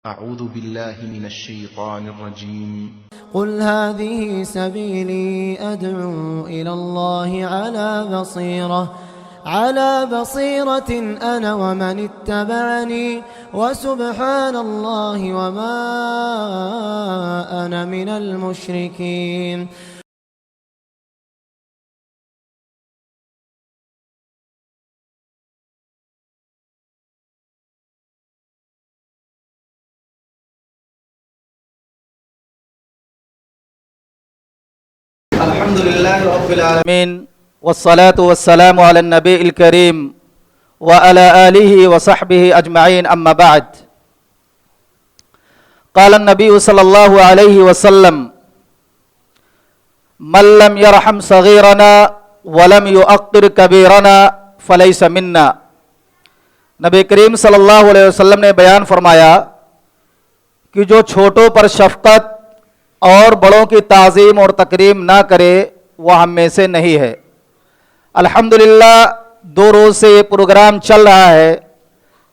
أعوذ بالله من الشيطان الرجيم. قل هذه سبيلي أدعو إلى الله على بصيرة أنا ومن اتبعني وسبحان الله وما أنا من المشركين. الحمد لله رب العالمين والصلاة والسلام على النبي الكريم وعلى آله وصحبه أجمعين أما بعد. قال النبي صلى الله عليه وسلم من لم يرحم صغيرنا ولم يؤقر كبيرنا فليس منا. نبی کریم صلی اللہ علیہ وسلم نے بیان فرمایا کہ جو چھوٹوں پر شفقت اور بڑوں کی تعظیم اور تکریم نہ کرے وہ ہم میں سے نہیں ہے. الحمدللہ 2 روز سے یہ پروگرام چل رہا ہے.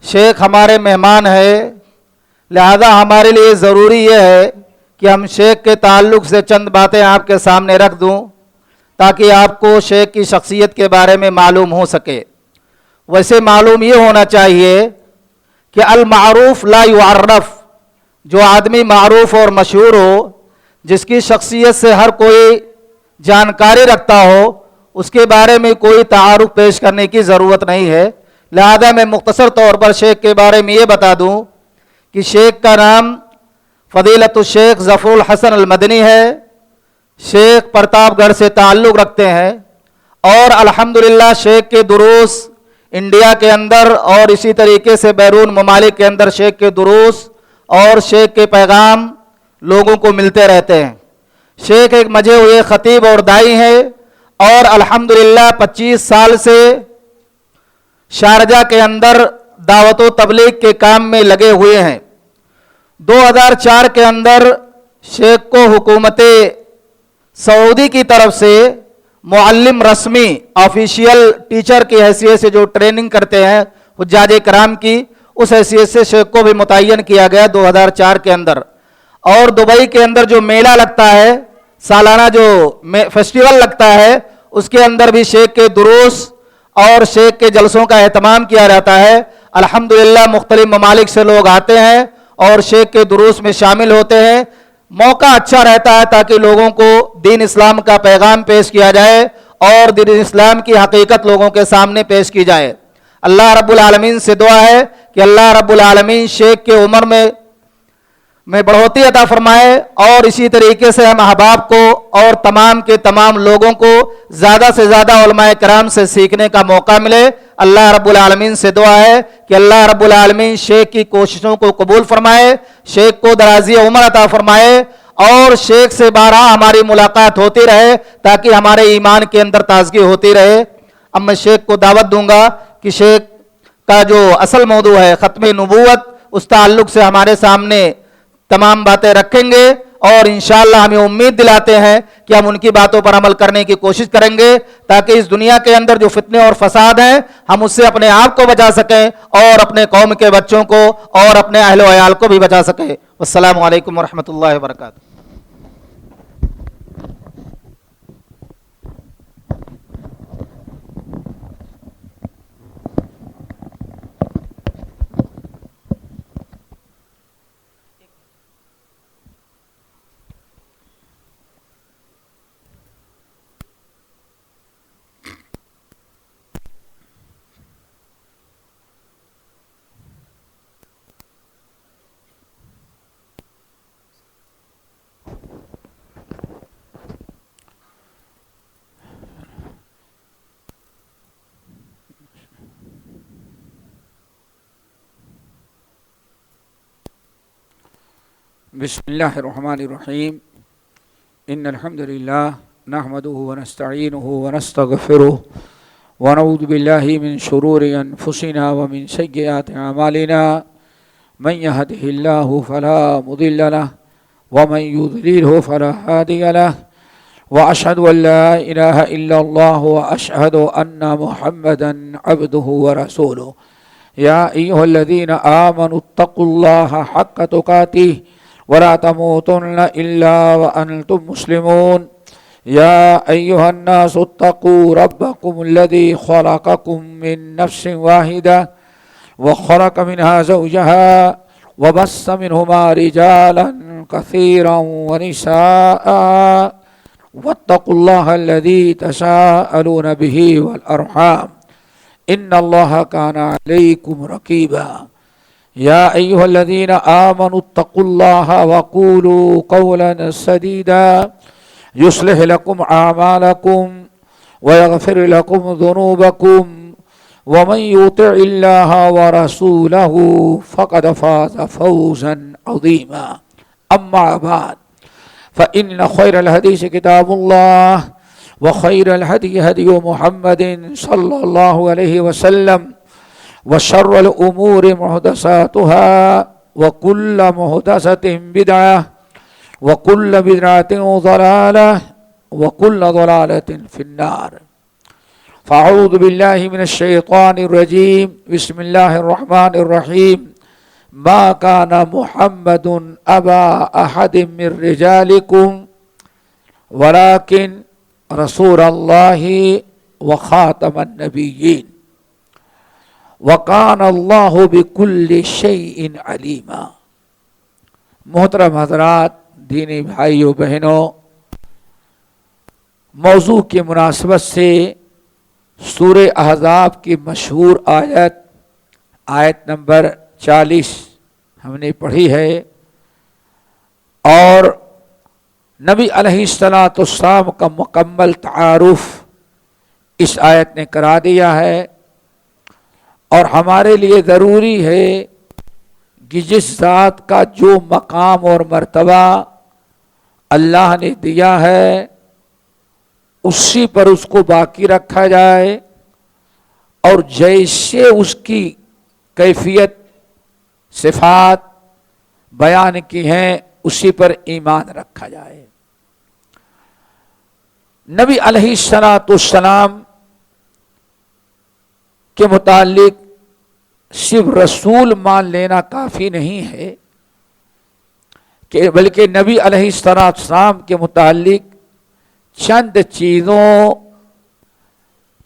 شیخ ہمارے مہمان ہے، لہذا ہمارے لیے ضروری یہ ہے کہ ہم شیخ کے تعلق سے چند باتیں آپ کے سامنے رکھ دوں تاکہ آپ کو شیخ کی شخصیت کے بارے میں معلوم ہو سکے. ویسے معلوم یہ ہونا چاہیے کہ المعروف لا یعرف، جو آدمی معروف اور مشہور ہو، جس کی شخصیت سے ہر کوئی جانکاری رکھتا ہو، اس کے بارے میں کوئی تعارف پیش کرنے کی ضرورت نہیں ہے. لہذا میں مختصر طور پر شیخ کے بارے میں یہ بتا دوں کہ شیخ کا نام فضیلت الشیخ ظفر الحسن المدنی ہے. شیخ پرتاپ گڑھ سے تعلق رکھتے ہیں اور الحمدللہ شیخ کے دروس انڈیا کے اندر اور اسی طریقے سے بیرون ممالک کے اندر شیخ کے دروس اور شیخ کے پیغام لوگوں کو ملتے رہتے ہیں. شیخ ایک مجھے ہوئے خطیب اور دائی ہیں اور الحمدللہ 25 سال سے شارجہ کے اندر دعوت و تبلیغ کے کام میں لگے ہوئے ہیں. 2004 کے اندر شیخ کو حکومت سعودی کی طرف سے معلم رسمی آفیشیل ٹیچر کی حیثیت سے جو ٹریننگ کرتے ہیں حجاج کرام کی، اس حیثیت سے شیخ کو بھی متعین کیا گیا 2004 کے اندر. اور دبئی کے اندر جو میلہ لگتا ہے، سالانہ جو فیسٹیول لگتا ہے، اس کے اندر بھی شیخ کے دروس اور شیخ کے جلسوں کا اہتمام کیا جاتا ہے. الحمدللہ مختلف ممالک سے لوگ آتے ہیں اور شیخ کے دروس میں شامل ہوتے ہیں. موقع اچھا رہتا ہے تاکہ لوگوں کو دین اسلام کا پیغام پیش کیا جائے اور دین اسلام کی حقیقت لوگوں کے سامنے پیش کی جائے. اللہ رب العالمین سے دعا ہے کہ اللہ رب العالمین شیخ کے عمر میں بڑھوتری عطا فرمائے اور اسی طریقے سے ہم احباب کو اور تمام کے تمام لوگوں کو زیادہ سے زیادہ علماء کرام سے سیکھنے کا موقع ملے. اللہ رب العالمین سے دعا ہے کہ اللہ رب العالمین شیخ کی کوششوں کو قبول فرمائے، شیخ کو درازی عمر عطا فرمائے اور شیخ سے بارہا ہماری ملاقات ہوتی رہے تاکہ ہمارے ایمان کے اندر تازگی ہوتی رہے. اب میں شیخ کو دعوت دوں گا کہ شیخ کا جو اصل موضوع ہے ختم نبوت، اس تعلق سے ہمارے سامنے تمام باتیں رکھیں گے اور انشاءاللہ ہمیں امید دلاتے ہیں کہ ہم ان کی باتوں پر عمل کرنے کی کوشش کریں گے تاکہ اس دنیا کے اندر جو فتنے اور فساد ہیں ہم اس سے اپنے آپ کو بچا سکیں اور اپنے قوم کے بچوں کو اور اپنے اہل و عیال کو بھی بچا سکیں. والسلام علیکم ورحمۃ اللہ وبرکاتہ. بسم الله الرحمن الرحيم. إن الحمد لله نحمده ونستعينه ونستغفره ونعوذ بالله من شرور أنفسنا ومن سيئات أعمالنا. من يهده الله فلا مضل له ومن يضلله فلا هادي له. وأشهد أن لا إله إلا الله وأشهد أن محمدا عبده ورسوله. يا أيها الذين آمنوا اتقوا الله حق تقاته ولا تموتن إلا وأنتم مسلمون. يا أيها الناس اتقوا ربكم الذي خلقكم من نفس واحدة وخلق منها زوجها وبث منهما رجالا كثيرا ونساء واتقوا الله الذي تساءلون به والأرحام إن الله كان عليكم رقيبا. يا أيها الذين آمنوا اتقوا الله وقولوا قولا سديدا يصلح لكم أعمالكم ويغفر لكم ذنوبكم ومن يطع الله ورسوله فقد فاز فوزا عظيما. أما بعد فإن خير الحديث كتاب الله وخير الهدي هدي محمد صلى الله عليه وسلم وشر الأمور محدثاتها وكل محدثة بدعة وكل بدعة ضلالة وكل ضلالة في النار. فأعوذ بالله من الشيطان الرجيم. بسم الله الرحمن الرحيم. ما كان محمد أبا أحد من رجالكم ولكن رسول الله وخاتم النبيين وكان الله بكل شيء عليما. محترم حضرات، دینی بھائیو بہنوں، موضوع کی مناسبت سے سورہ احزاب کی مشہور آیت نمبر 40 ہم نے پڑھی ہے، اور نبی علیہ السلام کا مکمل تعارف اس آیت نے کرا دیا ہے، اور ہمارے لیے ضروری ہے کہ جس ذات کا جو مقام اور مرتبہ اللہ نے دیا ہے اسی پر اس کو باقی رکھا جائے، اور جیسے اس کی کیفیت صفات بیان کی ہیں اسی پر ایمان رکھا جائے۔ نبی علیہ السلام کے متعلق صرف رسول مان لینا کافی نہیں ہے، کہ بلکہ نبی علیہ السلام کے متعلق چند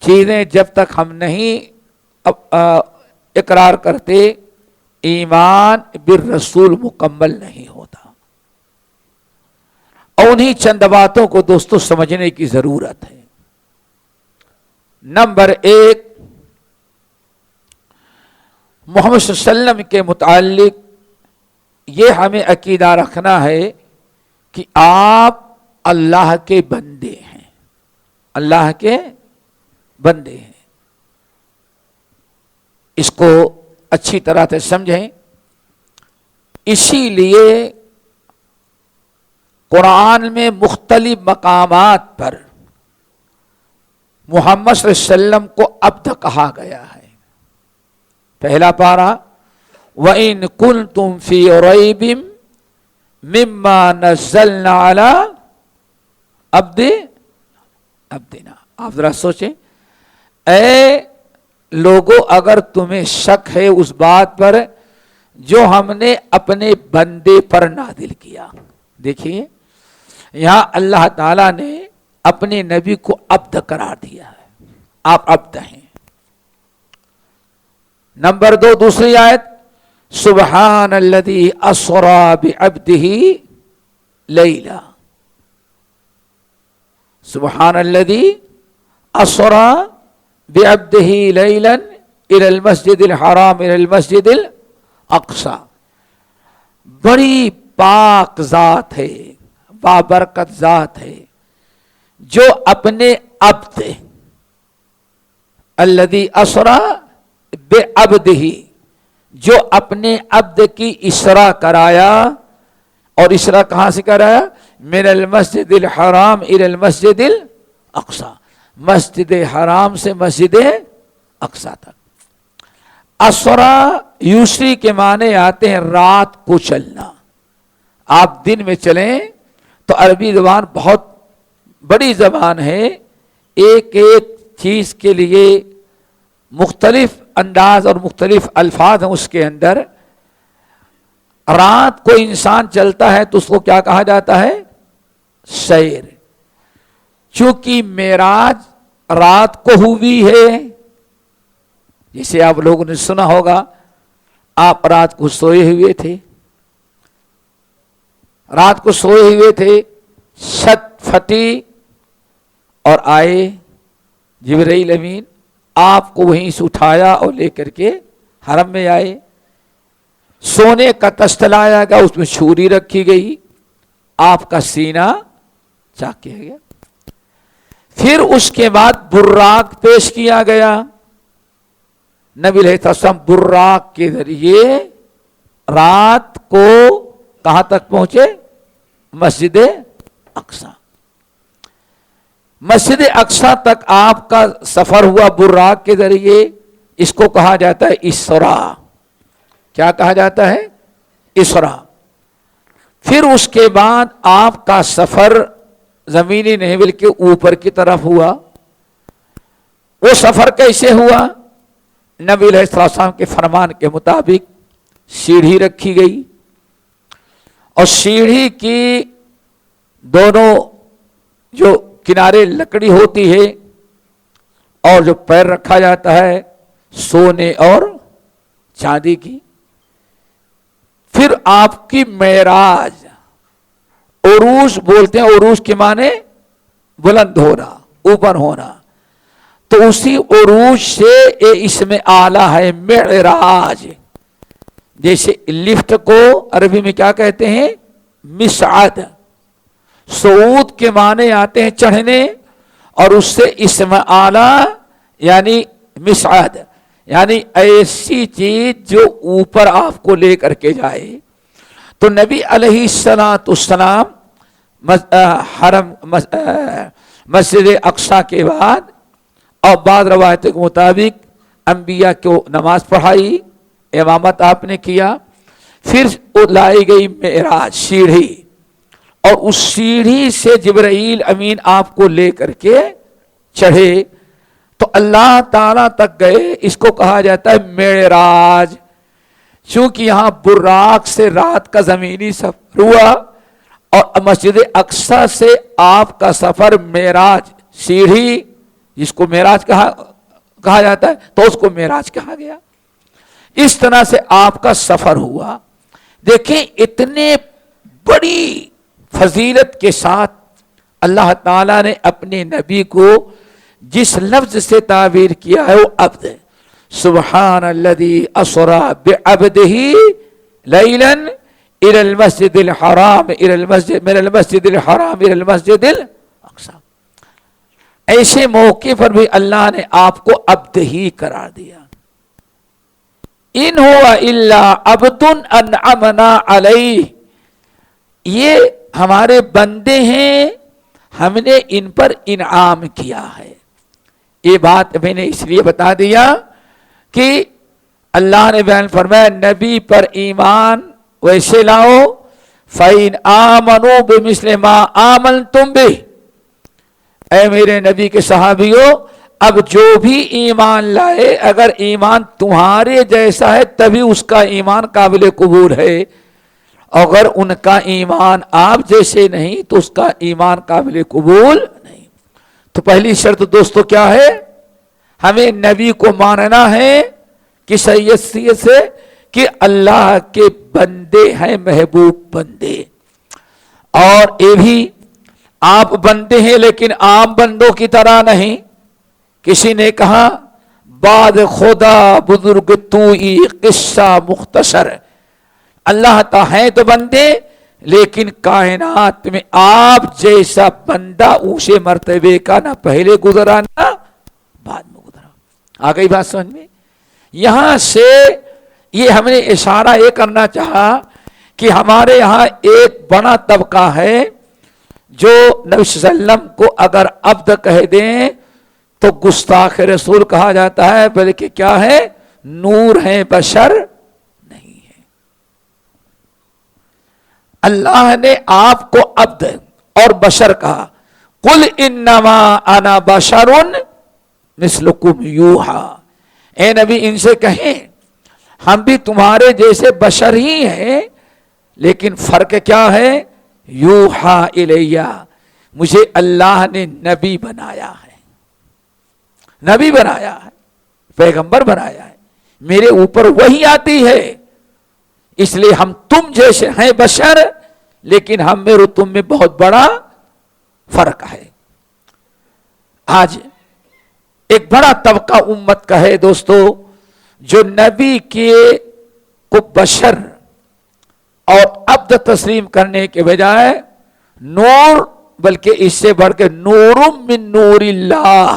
چیزیں جب تک ہم نہیں اقرار کرتے ایمان بالرسول مکمل نہیں ہوتا، اور انہی چند باتوں کو دوستو سمجھنے کی ضرورت ہے۔ نمبر 1، محمد صلی اللہ علیہ وسلم کے متعلق یہ ہمیں عقیدہ رکھنا ہے کہ آپ اللہ کے بندے ہیں، اللہ کے بندے ہیں۔ اس کو اچھی طرح سے سمجھیں۔ اسی لیے قرآن میں مختلف مقامات پر محمد صلی اللہ علیہ وسلم کو عبد کہا گیا ہے۔ پہلا پارہ، وَإِن كُنتُمْ فِي رَيْبٍ مِّمَّا نَزَّلْنَا عَلَىٰ عَبْدِنَا۔ آپ ذرا سوچیں، اے لوگوں اگر تمہیں شک ہے اس بات پر جو ہم نے اپنے بندے پر نازل کیا۔ دیکھیے یہاں اللہ تعالیٰ نے اپنے نبی کو عبد قرار دیا ہے، آپ عبد ہیں۔ نمبر 2، دوسری آیت، سبحان الذی اسری بعبدہ لیلا۔ سبحان الذی اسری بعبدہ لیلا الی المسجد الحرام الی المسجد الاقصی۔ بڑی پاک ذات ہے، بابرکت ذات ہے جو اپنے عبد، الذی اسری بعبدہ، جو اپنے عبد کی اسرا کرایا، اور اسرا کہاں سے کرایا؟ من المسجد الحرام الی المسجد الاقصی، مسجد حرام سے مسجد اقصی تک۔ اسرا یوسری کے معنی آتے ہیں رات کو چلنا۔ آپ دن میں چلیں تو عربی زبان بہت بڑی زبان ہے، ایک ایک چیز کے لیے مختلف انداز اور مختلف الفاظ ہیں اس کے اندر. رات کو انسان چلتا ہے تو اس کو کیا کہا جاتا ہے؟ سیر. چونکہ معراج رات کو ہوئی ہے، جسے آپ لوگوں نے سنا ہوگا آپ رات کو سوئے ہوئے تھے، رات کو سوئے ہوئے تھے، چھت پھٹی اور آئے جبرائیل امین، آپ کو وہیں سے اٹھایا اور لے کر کے حرم میں آئے. سونے کا تشت لایا گیا، اس میں چھری رکھی گئی، آپ کا سینہ چاک کیا گیا. پھر اس کے بعد براق پیش کیا گیا. نبی علیہ السلام براق کے ذریعے رات کو کہاں تک پہنچے؟ مسجد اقصی. مسجد اقصی تک آپ کا سفر ہوا براق کے ذریعے. اس کو کہا جاتا ہے اسراء. کیا کہا جاتا ہے؟ اسراء. پھر اس کے بعد آپ کا سفر زمینی نہیں بلکہ اوپر کی طرف ہوا. وہ سفر کیسے ہوا؟ نبی علیہ السلام کے فرمان کے مطابق سیڑھی رکھی گئی اور سیڑھی کی دونوں جو کنارے لکڑی ہوتی ہے اور جو پیر رکھا جاتا ہے سونے اور چاندی کی. پھر آپ کی معراج، عروج بولتے ہیں، عروج کے معنی بلند ہونا، اوپر ہونا. تو اسی عروج سے اس میں آلہ ہے معراج. جیسے لفٹ کو عربی میں کیا کہتے ہیں؟ مصعد. صعود کے معنی آتے ہیں چڑھنے، اور اس سے اسم آلہ یعنی مصعد، یعنی ایسی چیز جو اوپر آپ کو لے کر کے جائے. تو نبی علیہ السلام حرم مسجد اقصی کے بعد اور بعض روایتوں کے مطابق انبیاء کو نماز پڑھائی، امامت آپ نے کیا. پھر لائی گئی معراج سیڑھی، اور اس سیڑھی سے جبرائیل امین آپ کو لے کر کے چڑھے تو اللہ تعالیٰ تک گئے. اس کو کہا جاتا ہے معراج. چونکہ یہاں براق سے رات کا زمینی سفر ہوا اور مسجد اقصی سے آپ کا سفر معراج سیڑھی، جس کو معراج کہا جاتا ہے، تو اس کو معراج کہا گیا. اس طرح سے آپ کا سفر ہوا. دیکھیں اتنے بڑی فضیلت کے ساتھ اللہ تعالیٰ نے اپنے نبی کو جس لفظ سے تعبیر کیا ہے وہ عبد. سبحان الذی اسری بعبدہ لیلا الی المسجد الحرام من المسجد الحرام الی المسجد الاقصی. ایسے موقع پر بھی اللہ نے آپ کو عبد ہی قرار دیا. ان ہوا الا عبد انعمنا علیہ. یہ ہمارے بندے ہیں، ہم نے ان پر انعام کیا ہے. یہ بات میں نے اس لیے بتا دیا کہ اللہ نے بیان فرمایا نبی پر ایمان ویسے لاؤ فَإِنْ آمَنُوا بِمِثْلِ مَا آمَنْتُمْ بِهِ. اے میرے نبی کے صحابیوں، اب جو بھی ایمان لائے اگر ایمان تمہارے جیسا ہے تبھی اس کا ایمان قابل قبول ہے. اگر ان کا ایمان آپ جیسے نہیں تو اس کا ایمان قابل قبول نہیں. تو پہلی شرط دوستو کیا ہے؟ ہمیں نبی کو ماننا ہے کس حیثیت سے کہ اللہ کے بندے ہیں، محبوب بندے. اور یہ بھی آپ بندے ہیں لیکن عام بندوں کی طرح نہیں. کسی نے کہا بعد خدا بزرگ تو ہی قصہ مختصر. اللہ تعالیٰ ہیں تو بندے لیکن کائنات میں آپ جیسا بندہ اونچے مرتبے کا نہ پہلے گزرا نہ بعد میں گزرا. آ گئی بات سمجھ میں؟ یہاں سے یہ ہم نے اشارہ یہ کرنا چاہا کہ ہمارے یہاں ایک بڑا طبقہ ہے جو نبی صلی اللہ علیہ وسلم کو اگر عبد کہہ دیں تو گستاخ رسول کہا جاتا ہے، بلکہ کیا ہے؟ نور ہیں، بشر نہیں ہے. اللہ نے آپ کو عبد اور بشر کہا. قل انما انا بشر مثلکم یوحا. اے نبی ان سے کہیں ہم بھی تمہارے جیسے بشر ہی ہیں، لیکن فرق کیا ہے؟ یوحا الیہ، مجھے اللہ نے نبی بنایا ہے، نبی بنایا ہے، پیغمبر بنایا ہے، میرے اوپر وحی آتی ہے، اس لیے ہم تم جیسے ہیں بشر، لیکن ہم میں اور تم میں بہت بڑا فرق ہے۔ آج ایک بڑا طبقہ امت کا ہے دوستو، جو نبی کے کو بشر اور عبد تسلیم کرنے کے بجائے نور، بلکہ اس سے بڑھ کے نور من نور اللہ،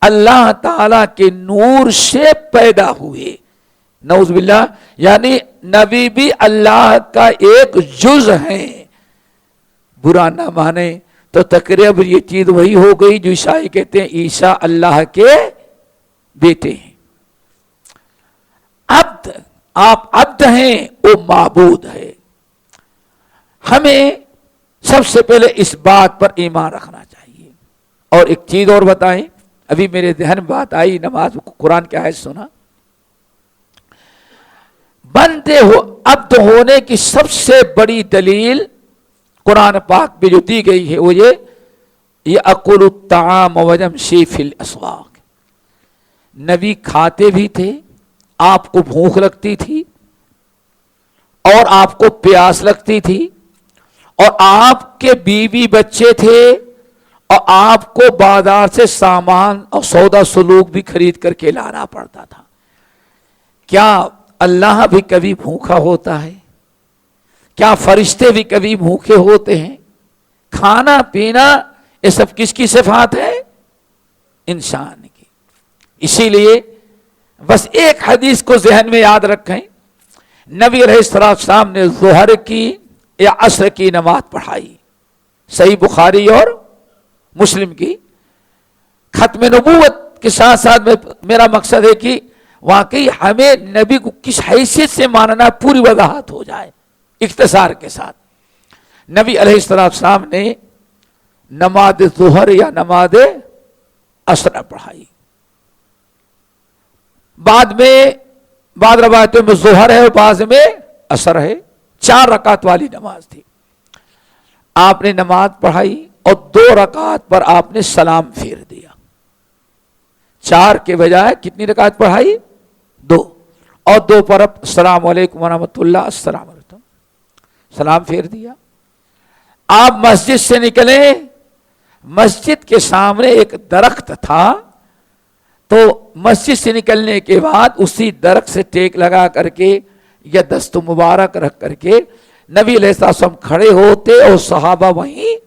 اللہ تعالی کے نور سے پیدا ہوئے، نعوذ باللہ، یعنی نبی بھی اللہ کا ایک جز ہے۔ برا نہ مانے تو تقریباً یہ چیز وہی ہو گئی جو عیسائی کہتے ہیں عیسیٰ اللہ کے بیٹے ہیں۔ عبد، آپ عبد ہیں، وہ معبود ہے۔ ہمیں سب سے پہلے اس بات پر ایمان رکھنا چاہیے۔ اور ایک چیز اور بتائیں، ابھی میرے ذہن بات آئی، نماز قرآن کی آیت سنا، بندے ہو عبد ہونے کی سب سے بڑی دلیل قرآن پاک میں جو دی گئی ہے وہ یہ اکل الطعام ویمشی فی الاسواق، نبی کھاتے بھی تھے، آپ کو بھوک لگتی تھی اور آپ کو پیاس لگتی تھی، اور آپ کے بیوی بچے تھے، اور آپ کو بازار سے سامان اور سودا سلوک بھی خرید کر کے لانا پڑتا تھا۔ کیا اللہ بھی کبھی بھوکا ہوتا ہے؟ کیا فرشتے بھی کبھی بھوکے ہوتے ہیں؟ کھانا پینا یہ سب کس کی صفات ہے؟ انسان کی۔ اسی لیے بس ایک حدیث کو ذہن میں یاد رکھیں، نبی علیہ السلام نے ظہر کی یا عصر کی نماز پڑھائی، صحیح بخاری اور مسلم کی۔ ختم نبوت کے ساتھ ساتھ میرا مقصد ہے کہ واقعی ہمیں نبی کو کس حیثیت سے ماننا پوری وضاحت ہو جائے اختصار کے ساتھ۔ نبی علیہ السلام نے نماز ظہر یا نماز عصر پڑھائی، بعد میں بعض روایتوں میں ظہر ہے اور بعض میں عصر ہے، 4 رکعت والی نماز تھی۔ آپ نے نماز پڑھائی اور 2 رکعت پر آپ نے سلام پھیر دیا، 4 کے بجائے کتنی رکعت پڑھائی؟ 2، اور 2 پر السلام علیکم ورحمۃ اللہ، السلام علیکم، سلام پھیر دیا۔ آپ مسجد سے نکلے، مسجد کے سامنے ایک درخت تھا، تو مسجد سے نکلنے کے بعد اسی درخت سے ٹیک لگا کر کے یا دست مبارک رکھ کر کے نبی علیہ السلام کھڑے ہوتے، اور صحابہ وہیں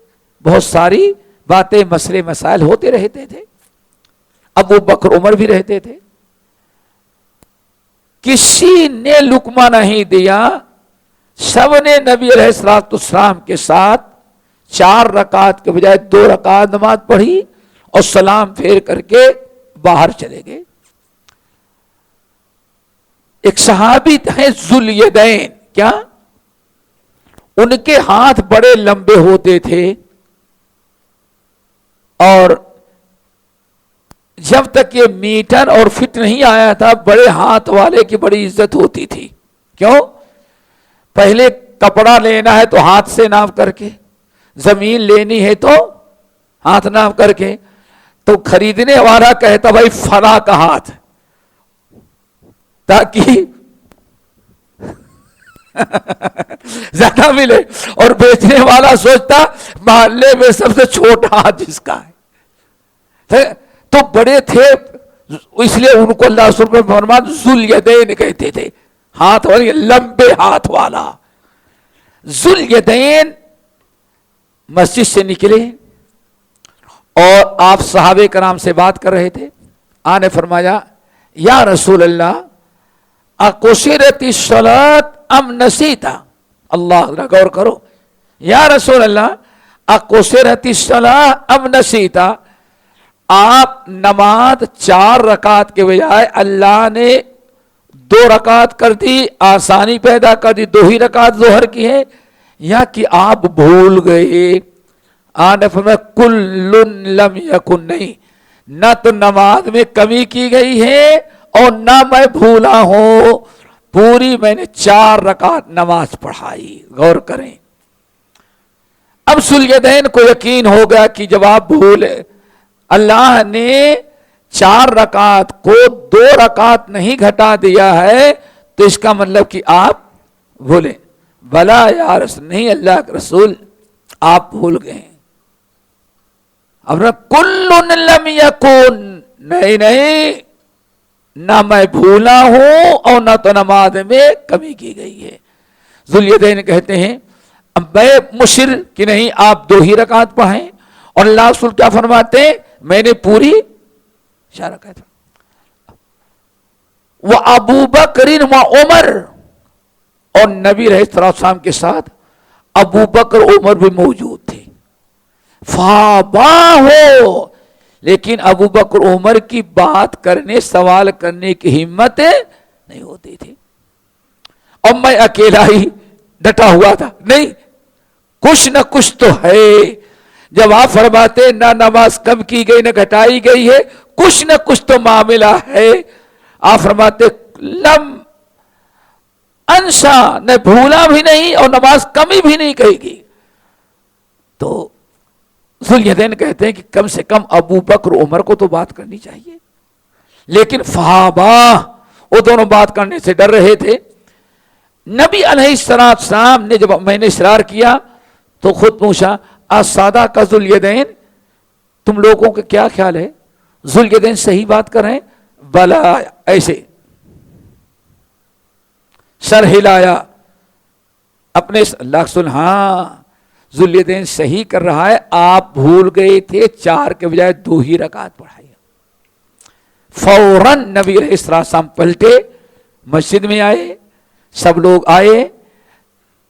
بہت ساری باتیں مسئلے مسائل ہوتے رہتے تھے، ابو بکر عمر بھی رہتے تھے۔ کسی نے لقمہ نہیں دیا، سب نے نبی علیہ السلام کے ساتھ 4 رکعت کے بجائے 2 رکعت نماز پڑھی اور سلام پھیر کر کے باہر چلے گئے۔ ایک صحابی ہیں ذوالیدین، کیا ان کے ہاتھ بڑے لمبے ہوتے تھے، اور جب تک یہ میٹر اور فٹ نہیں آیا تھا بڑے ہاتھ والے کی بڑی عزت ہوتی تھی۔ کیوں؟ پہلے کپڑا لینا ہے تو ہاتھ سے ناپ کر کے، زمین لینی ہے تو ہاتھ ناپ کر کے، تو خریدنے والا کہتا بھائی فلاں کا ہاتھ، تاکہ زیادہ ملے، اور بیچنے والا سوچتا محلے میں سب سے چھوٹا ہاتھ جس کا ہے۔ تو بڑے تھے، اس لیے ان کو اللہ رسول کو فرمان ذوالیدین کہتے تھے، ہاتھ والی، لمبے ہاتھ والا۔ ذوالیدین مسجد سے نکلے اور آپ صحابہ کرام سے بات کر رہے تھے، آنے فرمایا یا رسول اللہ اقصرت الصلاۃ ام نسیتا، اللہ ذرا غور کرو، یا رسول اللہ اقصرت الصلاۃ ام نسیتا، آپ نماز 4 رکعت کے بجائے اللہ نے 2 رکعت کر دی، آسانی پیدا کر دی، 2 ہی رکعت ظہر کی ہے، یا کہ آپ بھول گئے؟ آنے فرمایا کل لم یکن، نہیں، نہ تو نماز میں کمی کی گئی ہے اور نہ میں بھولا ہوں، پوری میں نے 4 رکعت نماز پڑھائی. غور کریں. اب ذوالیدین کو یقین ہو گیا کہ جب آپ بھولے، اللہ نے 4 رکعت کو 2 رکعت نہیں گھٹا دیا ہے تو اس کا مطلب کہ آپ بھولے. بلا یا رسول، نہیں اللہ کے رسول آپ بھول گئے. اب کل لم یکن، نہیں نہ میں بھولا ہوں اور نہ تو نماز میں کمی کی گئی ہے. ذوالیدین کہتے ہیں اب میں مشر کہ نہیں آپ 2 ہی رکعت پڑھیں، اور اللہ رسول کیا فرماتے ہیں میں نے پوری 4 رکعت. وہ ابو بکر و عمر، اور نبی علیہ السلام کے ساتھ ابو بکر عمر بھی موجود تھے. فاباہو، لیکن ابو بکر عمر کی بات کرنے سوال کرنے کی ہمت نہیں ہوتی تھی. اور میں اکیلا ہی ڈٹا ہوا تھا، نہیں کچھ نہ کچھ تو ہے. جب آپ فرماتے نہ نماز کم کی گئی نہ گھٹائی گئی ہے، کچھ نہ کچھ تو معاملہ ہے. آپ فرماتے لم انسا، نہ بھولا بھی نہیں اور نماز کمی بھی نہیں کہی گی. تو ذوالیدین کہتے ہیں کہ کم سے کم ابو بکر عمر کو تو بات کرنی چاہیے، لیکن فابا، وہ دونوں بات کرنے سے ڈر رہے تھے. نبی علیہ السلام نے جب میں نے اصرار کیا تو خود پوچھا اسادہ کا ذوالیدین تم لوگوں کا کیا خیال ہے؟ ذوالیدین صحیح بات کر رہے ہیں؟ بلا، ایسے سر ہلایا اپنے. اللہ سن، ہاں ذوالیدین صحیح کر رہا ہے، آپ بھول گئے تھے 4 کے بجائے 2 ہی رکعت پڑھائی. فوراً نبی علیہ السلام پلٹے، مسجد میں آئے، سب لوگ آئے،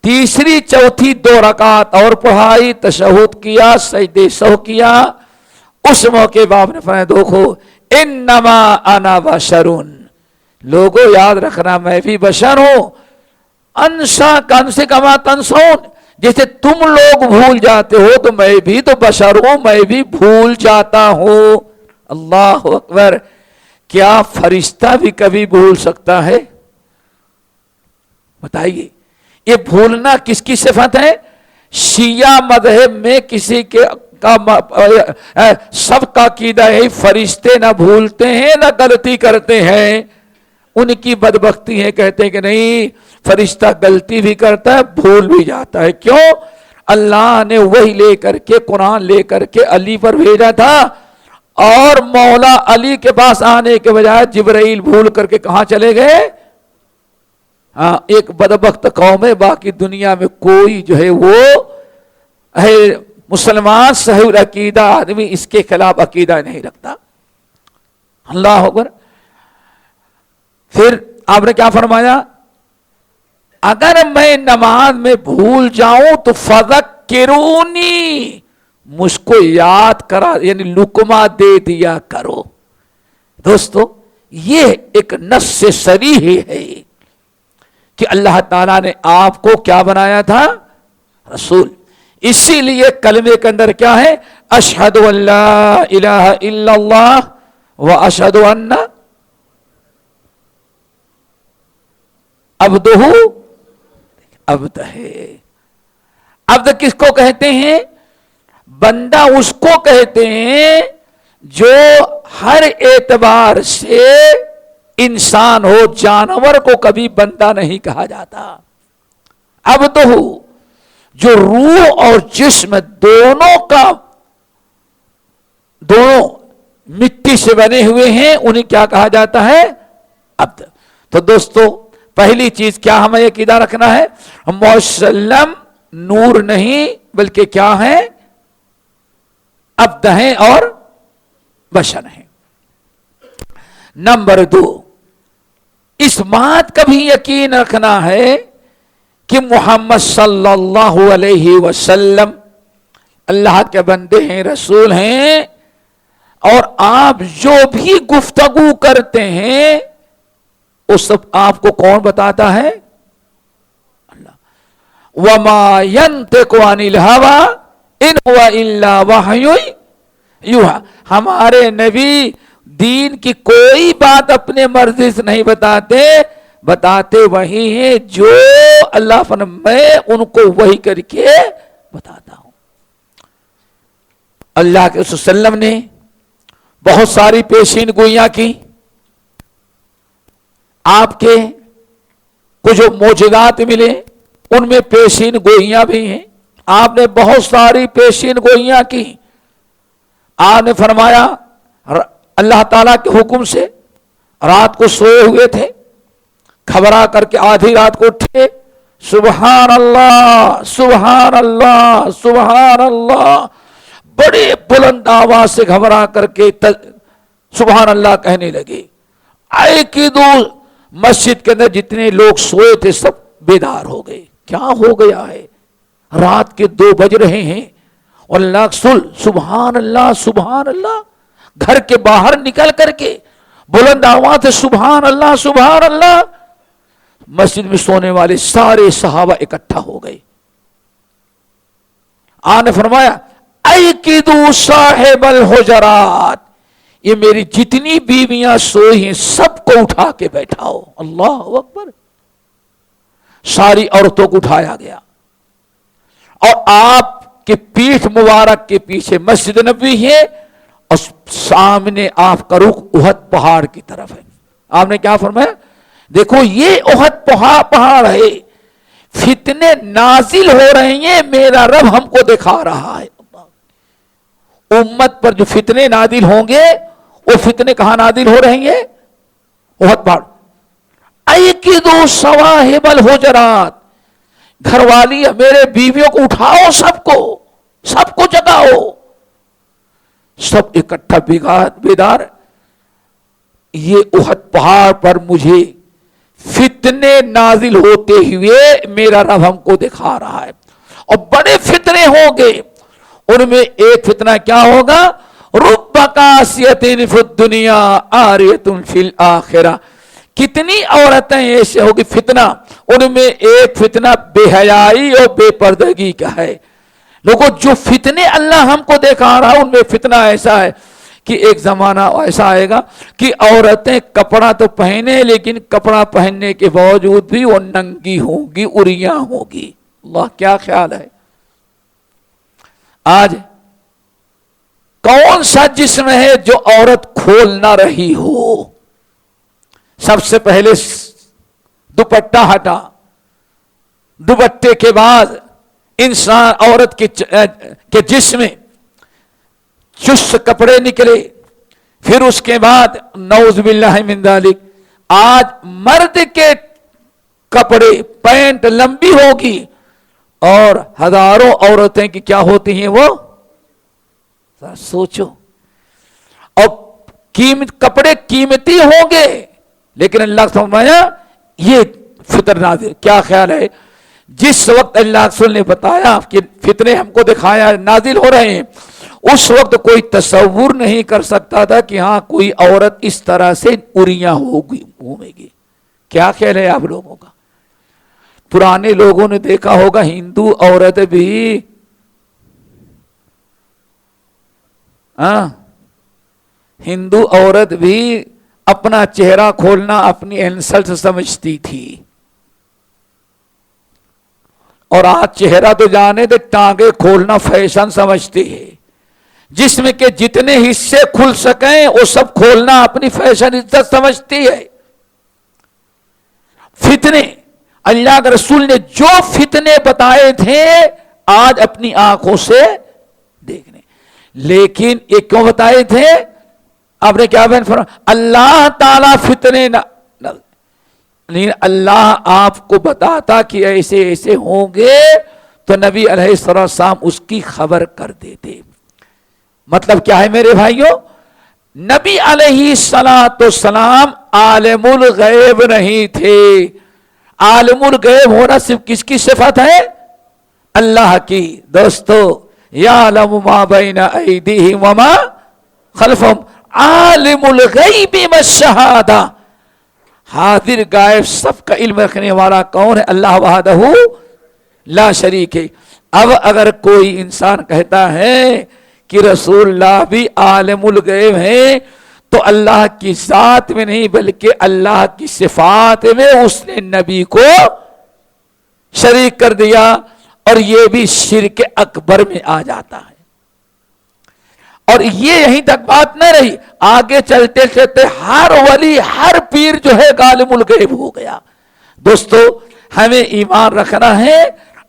تیسری چوتھی 2 رکعت اور پڑھائی، تشہد کیا، سجدے سہو کیا. اس موقع باپ نے فرمایا دیکھو انما انا بشرون، لوگوں یاد رکھنا میں بھی بشر ہوں. انسا کن سے کما تنسون، جیسے تم لوگ بھول جاتے ہو تو میں بھی تو بشر ہوں، میں بھی بھول جاتا ہوں. اللہ اکبر. کیا فرشتہ بھی کبھی بھول سکتا ہے؟ بتائیے. یہ بھولنا کس کی صفت ہے؟ شیعہ مذہب میں کسی کے سب کا عقیدہ ہے فرشتے نہ بھولتے ہیں نہ غلطی کرتے ہیں. ان کی بدبختی ہے، کہتے ہیں کہ نہیں فرشتہ غلطی بھی کرتا ہے بھول بھی جاتا ہے. کیوں؟ اللہ نے وہی لے کر کے قرآن لے کر کے علی پر بھیجا تھا، اور مولا علی کے پاس آنے کے بجائے جبرائیل بھول کر کے کہاں چلے گئے؟ ہاں، ایک بدبخت قوم ہے، باقی دنیا میں کوئی جو ہے وہ ہے مسلمان صحیح عقیدہ آدمی اس کے خلاف عقیدہ نہیں رکھتا. اللہ اکبر. پھر آپ نے کیا فرمایا؟ اگر میں نماز میں بھول جاؤں تو فذکرونی، مجھ کو یاد کرا، یعنی لقمہ دے دیا کرو. دوستو یہ ایک نص صریح ہے کہ اللہ تعالیٰ نے آپ کو کیا بنایا تھا؟ رسول. اسی لیے کلمے کے اندر کیا ہے؟ اشہد ان لا الہ الا اللہ و اشہد ان عبدہ. عبد ہے. عبد کس کو کہتے ہیں؟ بندہ اس کو کہتے ہیں جو ہر اعتبار سے انسان ہو، جانور کو کبھی بندہ نہیں کہا جاتا. عبدہ جو روح اور جسم دونوں مٹی سے بنے ہوئے ہیں انہیں کیا کہا جاتا ہے؟ عبد. تو دوستو پہلی چیز کیا ہمیں عقیدہ رکھنا ہے؟ مسلم نور نہیں بلکہ کیا ہے؟ عبد ہیں اور بشر ہیں. نمبر 2، اس بات کا بھی یقین رکھنا ہے کہ محمد صلی اللہ علیہ وسلم اللہ کے بندے ہیں، رسول ہیں، اور آپ جو بھی گفتگو کرتے ہیں وہ سب آپ کو کون بتاتا ہے؟ اللہ. وما ينطق عن الهوى ان هو الا وحی یوحی. ہمارے نبی دین کی کوئی بات اپنے مرضی سے نہیں بتاتے وہی ہیں جو اللہ فرمائے ان کو وہی کر کے بتاتا ہوں. اللہ کے رسول صلی اللہ علیہ وسلم نے بہت ساری پیشین گوئیاں کی. آپ کے کچھ جو معجزات ملے ان میں پیشین گوئیاں بھی ہیں. آپ نے بہت ساری پیشین گوئیاں کی. آپ نے فرمایا اللہ تعالیٰ کے حکم سے رات کو سوئے ہوئے تھے, گھبرا کر کے آدھی رات کو اٹھے, سبحان اللہ سبحان اللہ سبحان اللہ, بڑے بلند آواز سے گھبرا کر کے سبحان اللہ کہنے لگے. آئے کہ دو مسجد کے اندر جتنے لوگ سوئے تھے سب بیدار ہو گئے. کیا ہو گیا ہے؟ رات کے 2 بج رہے ہیں اور اللہ سبحان اللہ سبحان اللہ. گھر کے باہر نکل کر کے بلند آواز سے سبحان اللہ سبحان اللہ. مسجد میں سونے والے سارے صحابہ اکٹھا ہو گئے. آپ نے فرمایا ایقظوا صاحب الحجرات, یہ میری جتنی بیویاں سوئی ہیں سب کو اٹھا کے بیٹھاؤ. اللہ اکبر. ساری عورتوں کو اٹھایا گیا اور آپ کے پیٹھ مبارک کے پیچھے مسجد نبوی ہے اور سامنے آپ کا رخ احد پہاڑ کی طرف ہے. آپ نے کیا فرمایا؟ دیکھو یہ احد پہاڑ ہے, فتنے نازل ہو رہے ہیں, میرا رب ہم کو دکھا رہا ہے. امت پر جو فتنے نازل ہوں گے وہ فتنے کہاں نازل ہو رہے ہیں؟ احد پہاڑ. ایقظوا صواحب الحجرات, گھر والی میرے بیویوں کو اٹھاؤ, سب کو جگاؤ. سب اکٹھا بیدار. یہ احد پہاڑ پر مجھے فتنے نازل ہوتے ہوئے میرا رب ہم کو دکھا رہا ہے اور بڑے فتنے ہوں گے. ان میں ایک فتنہ کیا ہوگا؟ رب قاسیۃ فی الدنیا عاریۃ فی الآخرہ. کتنی عورتیں ایسے ہوگی فتنہ, ان میں ایک فتنہ بے حیائی اور بے پردگی کا ہے. لوگوں جو فتنے اللہ ہم کو دکھا رہا ان میں فتنہ ایسا ہے کہ ایک زمانہ ایسا آئے گا کہ عورتیں کپڑا تو پہنے لیکن کپڑا پہننے کے باوجود بھی وہ ننگی ہوں گی, اریاں ہوں گی. اللہ کیا خیال ہے؟ آج کون سا جسم ہے جو عورت کھول نہ رہی ہو؟ سب سے پہلے دوپٹہ ہٹا, دوپٹے کے بعد انسان عورت کے جسم میں چست کپڑے نکلے, پھر اس کے بعد نعوذ باللہ من ذالک آج مرد کے کپڑے پینٹ لمبی ہوگی اور ہزاروں عورتیں کی کیا ہوتی ہیں وہ سوچو. اور کپڑے قیمتی ہوں گے لیکن اللہ نے فرمایا یہ فطر نازل. کیا خیال ہے جس وقت اللہ رسول نے بتایا کہ فتنے ہم کو دکھایا نازل ہو رہے ہیں, اس وقت کوئی تصور نہیں کر سکتا تھا کہ ہاں کوئی عورت اس طرح سے اریاں ہوگی گھومے گی. کیا خیال ہے آپ لوگوں کا؟ پرانے لوگوں نے دیکھا ہوگا ہندو عورت بھی ہندو عورت بھی اپنا چہرہ کھولنا اپنی انسلٹ سمجھتی تھی. اور آج چہرہ تو جانے دے, ٹانگیں کھولنا فیشن سمجھتی ہے. جسم کے جتنے حصے کھل سکیں وہ سب کھولنا اپنی فیشن عزت سمجھتی ہے. فتنے اللہ کے رسول نے جو فتنے بتائے تھے آج اپنی آنکھوں سے دیکھنے, لیکن یہ کیوں بتائے تھے؟ آپ نے کیا بیان فرمایا؟ اللہ تعالیٰ فتنے نہیں, اللہ آپ کو بتاتا کہ ایسے ایسے ہوں گے تو نبی علیہ السلام اس کی خبر کر دیتے. مطلب کیا ہے میرے بھائیوں؟ نبی علیہ السلام عالم الغیب نہیں تھے. عالم الغیب ہونا صرف کس کی صفت ہے؟ اللہ کی. دوستو یعلم ما بین ایدیہم وما خلفہم عالم الغیب والشہادہ. حاضر غائب سب کا علم رکھنے والا کون ہے؟ اللہ وحدہ لا شریک ہے. اب اگر کوئی انسان کہتا ہے کہ رسول اللہ بھی عالم الغیب ہیں تو اللہ کی ذات میں نہیں بلکہ اللہ کی صفات میں اس نے نبی کو شریک کر دیا، اور یہ بھی شرک اکبر میں آ جاتا ہے۔ اور یہ یہیں تک بات نہ رہی، آگے چلتے چلتے ہر ولی ہر پیر جو ہے عالم الغیب ہو گیا۔ دوستو ہمیں ایمان رکھنا ہے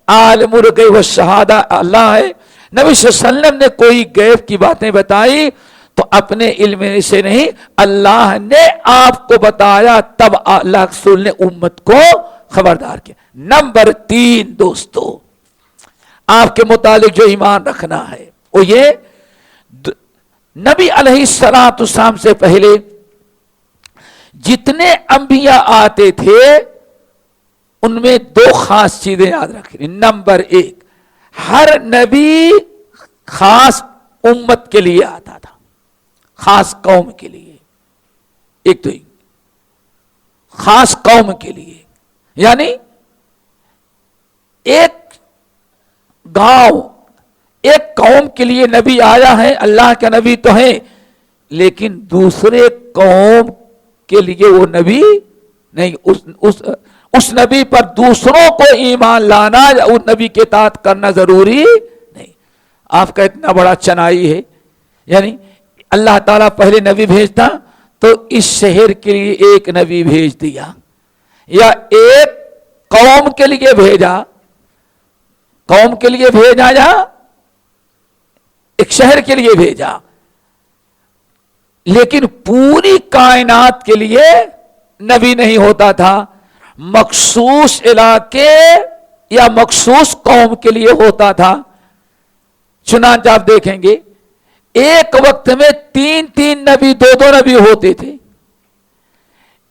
عالم الغیب والشہادہ اللہ ہے۔ نبی صلی اللہ علیہ وسلم نے کوئی غیب کی باتیں بتائی تو اپنے علم سے نہیں، اللہ نے آپ کو بتایا، تب اللہ رسول نے امت کو خبردار کیا۔ نمبر 3 دوستو آپ کے متعلق جو ایمان رکھنا ہے وہ یہ، نبی علیہ السلام سے پہلے جتنے انبیاء آتے تھے ان میں 2 خاص چیزیں یاد رکھیں۔ نمبر 1، ہر نبی خاص امت کے لیے آتا تھا، خاص قوم کے لیے۔ ایک تو خاص قوم کے لیے، یعنی ایک گاؤں ایک قوم کے لیے نبی آیا ہے، اللہ کا نبی تو ہے، لیکن دوسرے قوم کے لیے وہ نبی نہیں۔ اس نبی پر دوسروں کو ایمان لانا یا اس نبی کے اطاعت کرنا ضروری نہیں۔ آپ کا اتنا بڑا چنائی ہے، یعنی اللہ تعالیٰ پہلے نبی بھیجتا تو اس شہر کے لیے ایک نبی بھیج دیا، یا ایک قوم کے لیے بھیجا، قوم کے لیے بھیجا یا ایک شہر کے لیے بھیجا، لیکن پوری کائنات کے لیے نبی نہیں ہوتا تھا، مخصوص علاقے یا مخصوص قوم کے لیے ہوتا تھا۔ چنانچہ آپ دیکھیں گے ایک وقت میں 3 نبی 2 نبی ہوتے تھے،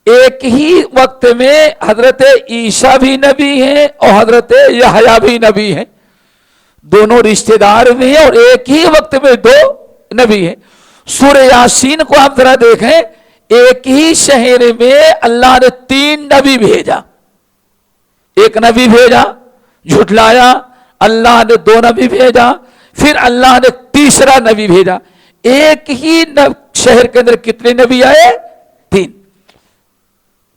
ایک ہی وقت میں حضرت عیسیٰ بھی نبی ہیں اور حضرت یحییٰ بھی نبی ہیں، دونوں رشتہ دار بھی ہیں اور ایک ہی وقت میں 2 نبی ہیں۔ سورہ یاسین کو آپ ذرا دیکھیں، ایک ہی شہر میں اللہ نے 3 نبی بھیجا، ایک نبی بھیجا جھٹلایا، اللہ نے 2 نبی بھیجا، پھر اللہ نے تیسرا نبی بھیجا۔ ایک ہی شہر کے اندر کتنے نبی آئے؟ 3۔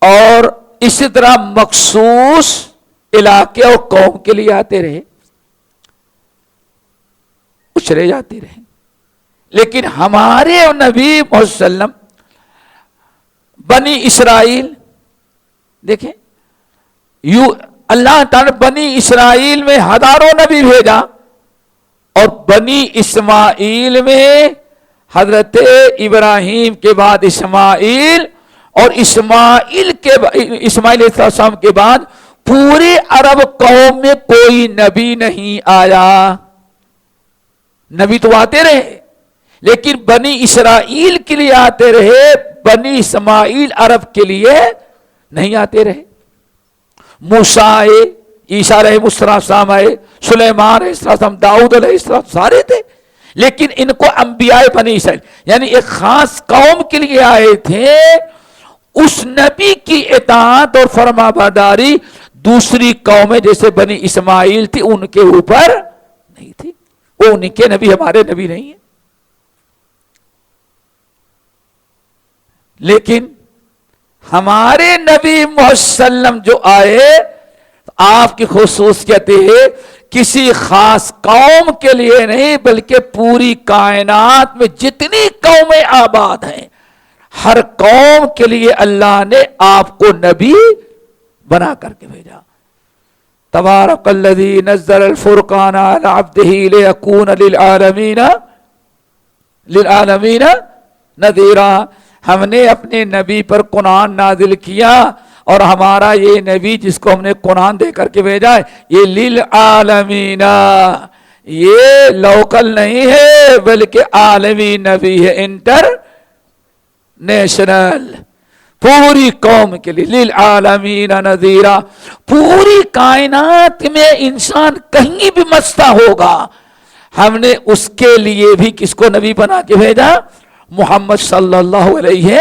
اور اسی طرح مخصوص علاقے اور قوم کے لیے آتے رہے، اچھلے جاتے رہے، لیکن ہمارے نبی محمد صلی اللہ علیہ وسلم بنی اسرائیل دیکھیں، اللہ تعالیٰ نے بنی اسرائیل میں ہزاروں نبی بھیجا، اور بنی اسماعیل میں حضرت ابراہیم کے بعد اسماعیل، اور اسماعیل علیہ السلام کے بعد پورے عرب قوم میں کوئی نبی نہیں آیا۔ نبی تو آتے رہے لیکن بنی اسرائیل کے لیے آتے رہے، بنی اسماعیل عرب کے لیے نہیں آتے رہے۔ موسیٰ آئے، عیسیٰ علیہ السلام آئے، سلیمان علیہ السلام، داؤد علیہ السلام، سارے تھے، لیکن ان کو انبیاء بنی اسرائیل یعنی ایک خاص قوم کے لیے آئے تھے۔ اس نبی کی اطاعت اور فرما برداری دوسری قومیں جیسے بنی اسماعیل تھی ان کے اوپر نہیں تھی، وہ ان کے نبی ہمارے نبی نہیں ہیں۔ لیکن ہمارے نبی محمد صلی اللہ علیہ وسلم جو آئے، آپ کی خصوصیت ہے کسی خاص قوم کے لیے نہیں بلکہ پوری کائنات میں جتنی قومیں آباد ہیں ہر قوم کے لیے اللہ نے آپ کو نبی بنا کر کے بھیجا۔ تبارک الذی نزل الفرقان علی عبدہ لیکون للعالمین نذیرا۔ ہم نے اپنے نبی پر قرآن نازل کیا، اور ہمارا یہ نبی جس کو ہم نے قرآن دے کر کے بھیجا ہے یہ للعالمین، یہ لوکل نہیں ہے بلکہ عالمی نبی ہے، انٹر نیشنل، پوری قوم کے لیے للعالمین نذیرا۔ پوری کائنات میں انسان کہیں بھی مستا ہوگا، ہم نے اس کے لیے بھی کس کو نبی بنا کے بھیجا؟ محمد صلی اللہ علیہ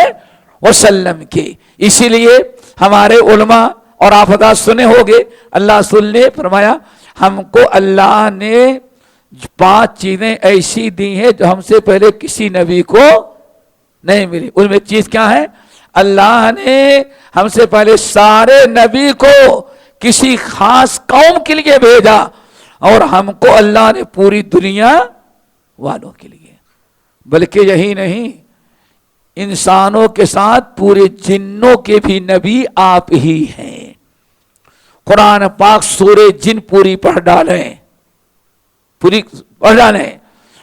وسلم کے۔ اسی لیے ہمارے علماء اور آپ حضرات سنے ہوگے، اللہ رسول نے فرمایا ہم کو اللہ نے 5 چیزیں ایسی دی ہیں جو ہم سے پہلے کسی نبی کو نہیں ملی. ان میں ایک چیز کیا ہے؟ اللہ نے ہم سے پہلے سارے نبی کو کسی خاص قوم کے لیے بھیجا اور ہم کو اللہ نے پوری دنیا والوں کے لیے. بلکہ یہی نہیں، انسانوں کے ساتھ پورے جنوں کے بھی نبی آپ ہی ہیں. قرآن پاک سورہ جن پوری پڑھ ڈالیں، پوری پڑھ ڈالیں،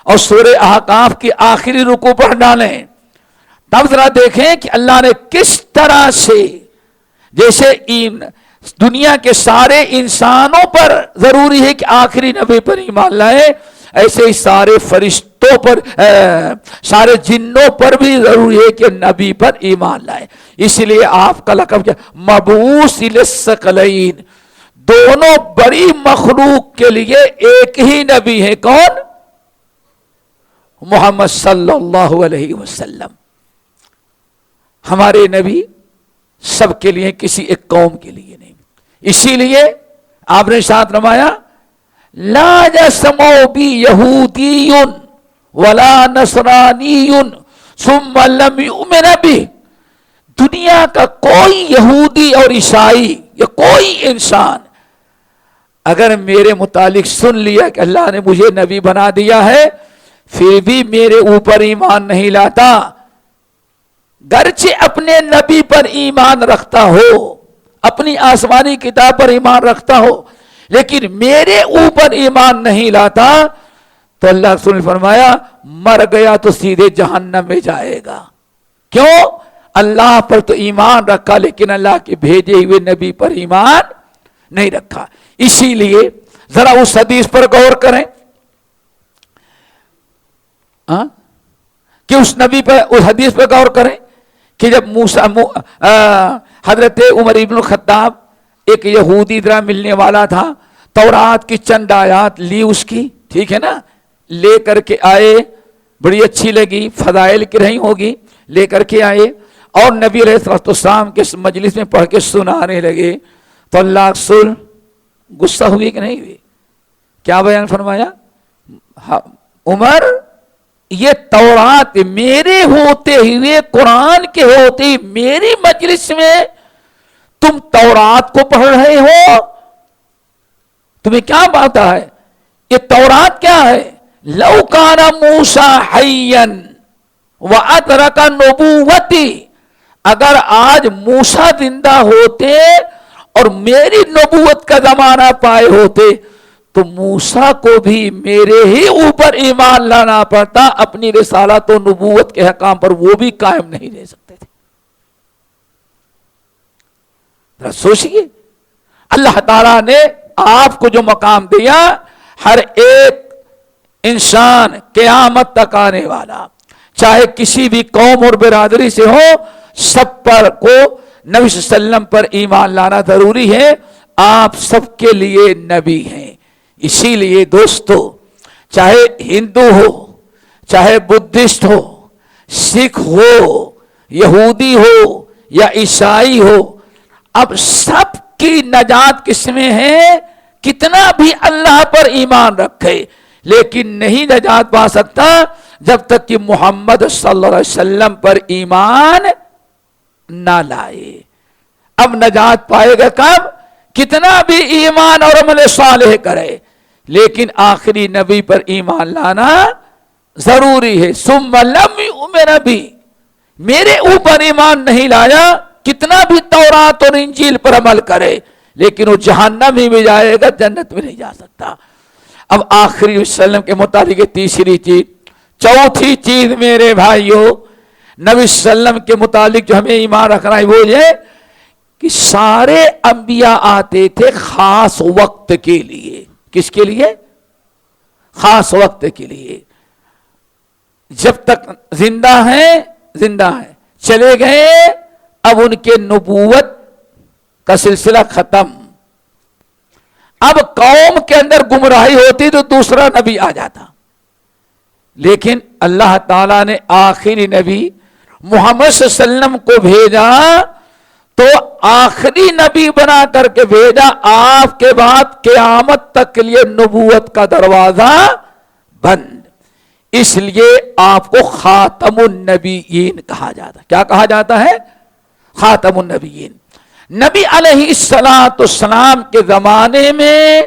اور سورہ احقاف کی آخری رکوع پڑھ ڈالیں. تب ذرا دیکھیں کہ اللہ نے کس طرح سے، جیسے دنیا کے سارے انسانوں پر ضروری ہے کہ آخری نبی پر ایمان لائے، ایسے ہی سارے فرشتوں پر، سارے جنوں پر بھی ضروری ہے کہ نبی پر ایمان لائے. اس لیے آپ کا لقب کیا؟ مبعوث للثقلین. دونوں بڑی مخلوق کے لیے ایک ہی نبی ہے. کون؟ محمد صلی اللہ علیہ وسلم. ہمارے نبی سب کے لیے، کسی ایک قوم کے لیے نہیں. اسی لیے آپ نے ساتھ رمایا لا يسمع بی یہودی ولا نصرانی ثم لم یؤمن بی. دنیا کا کوئی یہودی اور عیسائی یا کوئی انسان اگر میرے متعلق سن لیا کہ اللہ نے مجھے نبی بنا دیا ہے، پھر بھی میرے اوپر ایمان نہیں لاتا، گرچہ اپنے نبی پر ایمان رکھتا ہو، اپنی آسمانی کتاب پر ایمان رکھتا ہو، لیکن میرے اوپر ایمان نہیں لاتا، تو اللہ رسول نے فرمایا مر گیا تو سیدھے جہنم میں جائے گا. کیوں؟ اللہ پر تو ایمان رکھا لیکن اللہ کے بھیجے ہوئے نبی پر ایمان نہیں رکھا. اسی لیے ذرا اس حدیث پر غور کریں کہ اس نبی پر، اس حدیث پر غور کریں کہ جب حضرت عمر ابن الخطاب، ایک یہودی طرح ملنے والا تھا، تورات کی چند آیات لی اس کی، ٹھیک ہے نا، لے کر کے آئے، بڑی اچھی لگی، فضائل کی رہی ہوگی، لے کر کے آئے اور نبی علیہ السلام کے مجلس میں پڑھ کے سنانے لگے. تو اللہ رسول غصہ ہوئی کہ نہیں ہوئی؟ کیا بیان فرمایا؟ عمر، یہ تورات میرے ہوتے ہوئے، قرآن کے ہوتے ہوئے میری مجلس میں تم تورات کو پڑھ رہے ہو، تمہیں کیا بات ہے؟ یہ تورات کیا ہے؟ لو کان موسیٰ حیا وادرک نبوتی. اگر آج موسیٰ زندہ ہوتے اور میری نبوت کا زمانہ پائے ہوتے تو موسیٰ کو بھی میرے ہی اوپر ایمان لانا پڑتا، اپنی رسالت و نبوت کے حکام پر وہ بھی قائم نہیں رہ سکتے تھے. ذرا سوچئے، اللہ تعالیٰ نے آپ کو جو مقام دیا، ہر ایک انسان قیامت تک آنے والا، چاہے کسی بھی قوم اور برادری سے ہو، سب پر کو نبی صلی اللہ علیہ وسلم پر ایمان لانا ضروری ہے. آپ سب کے لیے نبی ہیں. اسی لیے دوستو، چاہے ہندو ہو، چاہے بدھسٹ ہو، سکھ ہو، یہودی ہو یا عیسائی ہو، اب سب کی نجات کس میں ہے؟ کتنا بھی اللہ پر ایمان رکھے لیکن نہیں نجات پا سکتا جب تک کہ محمد صلی اللہ علیہ وسلم پر ایمان نہ لائے. اب نجات پائے گا کب؟ کتنا بھی ایمان اور عمل صالح کرے لیکن آخری نبی پر ایمان لانا ضروری ہے. ثم لم یؤمن بی، میرے اوپر ایمان نہیں لایا، کتنا بھی تورات اور انجیل پر عمل کرے لیکن وہ جہنم ہی میں جائے گا، جنت میں نہیں جا سکتا. اب آخری وسلم کے متعلق تیسری چیز. چوتھی چیز میرے بھائیوں، نبی صلی اللہ علیہ وسلم کے متعلق جو ہمیں ایمان رکھنا ہے وہ یہ کہ سارے انبیاء آتے تھے خاص وقت کے لیے. کس کے لیے؟ خاص وقت کے لیے. جب تک زندہ ہیں زندہ ہیں، چلے گئے اب ان کے نبوت کا سلسلہ ختم. اب قوم کے اندر گمراہی ہوتی تو دوسرا نبی آ جاتا، لیکن اللہ تعالیٰ نے آخری نبی محمد صلی اللہ علیہ وسلم کو بھیجا تو آخری نبی بنا کر کے بھیجا. آپ کے بعد قیامت تک کے لیے نبوت کا دروازہ بند. اس لیے آپ کو خاتم النبیین کہا جاتا ہے. کیا کہا جاتا ہے؟ خاتم النبیین. نبی علیہ السلام کے زمانے میں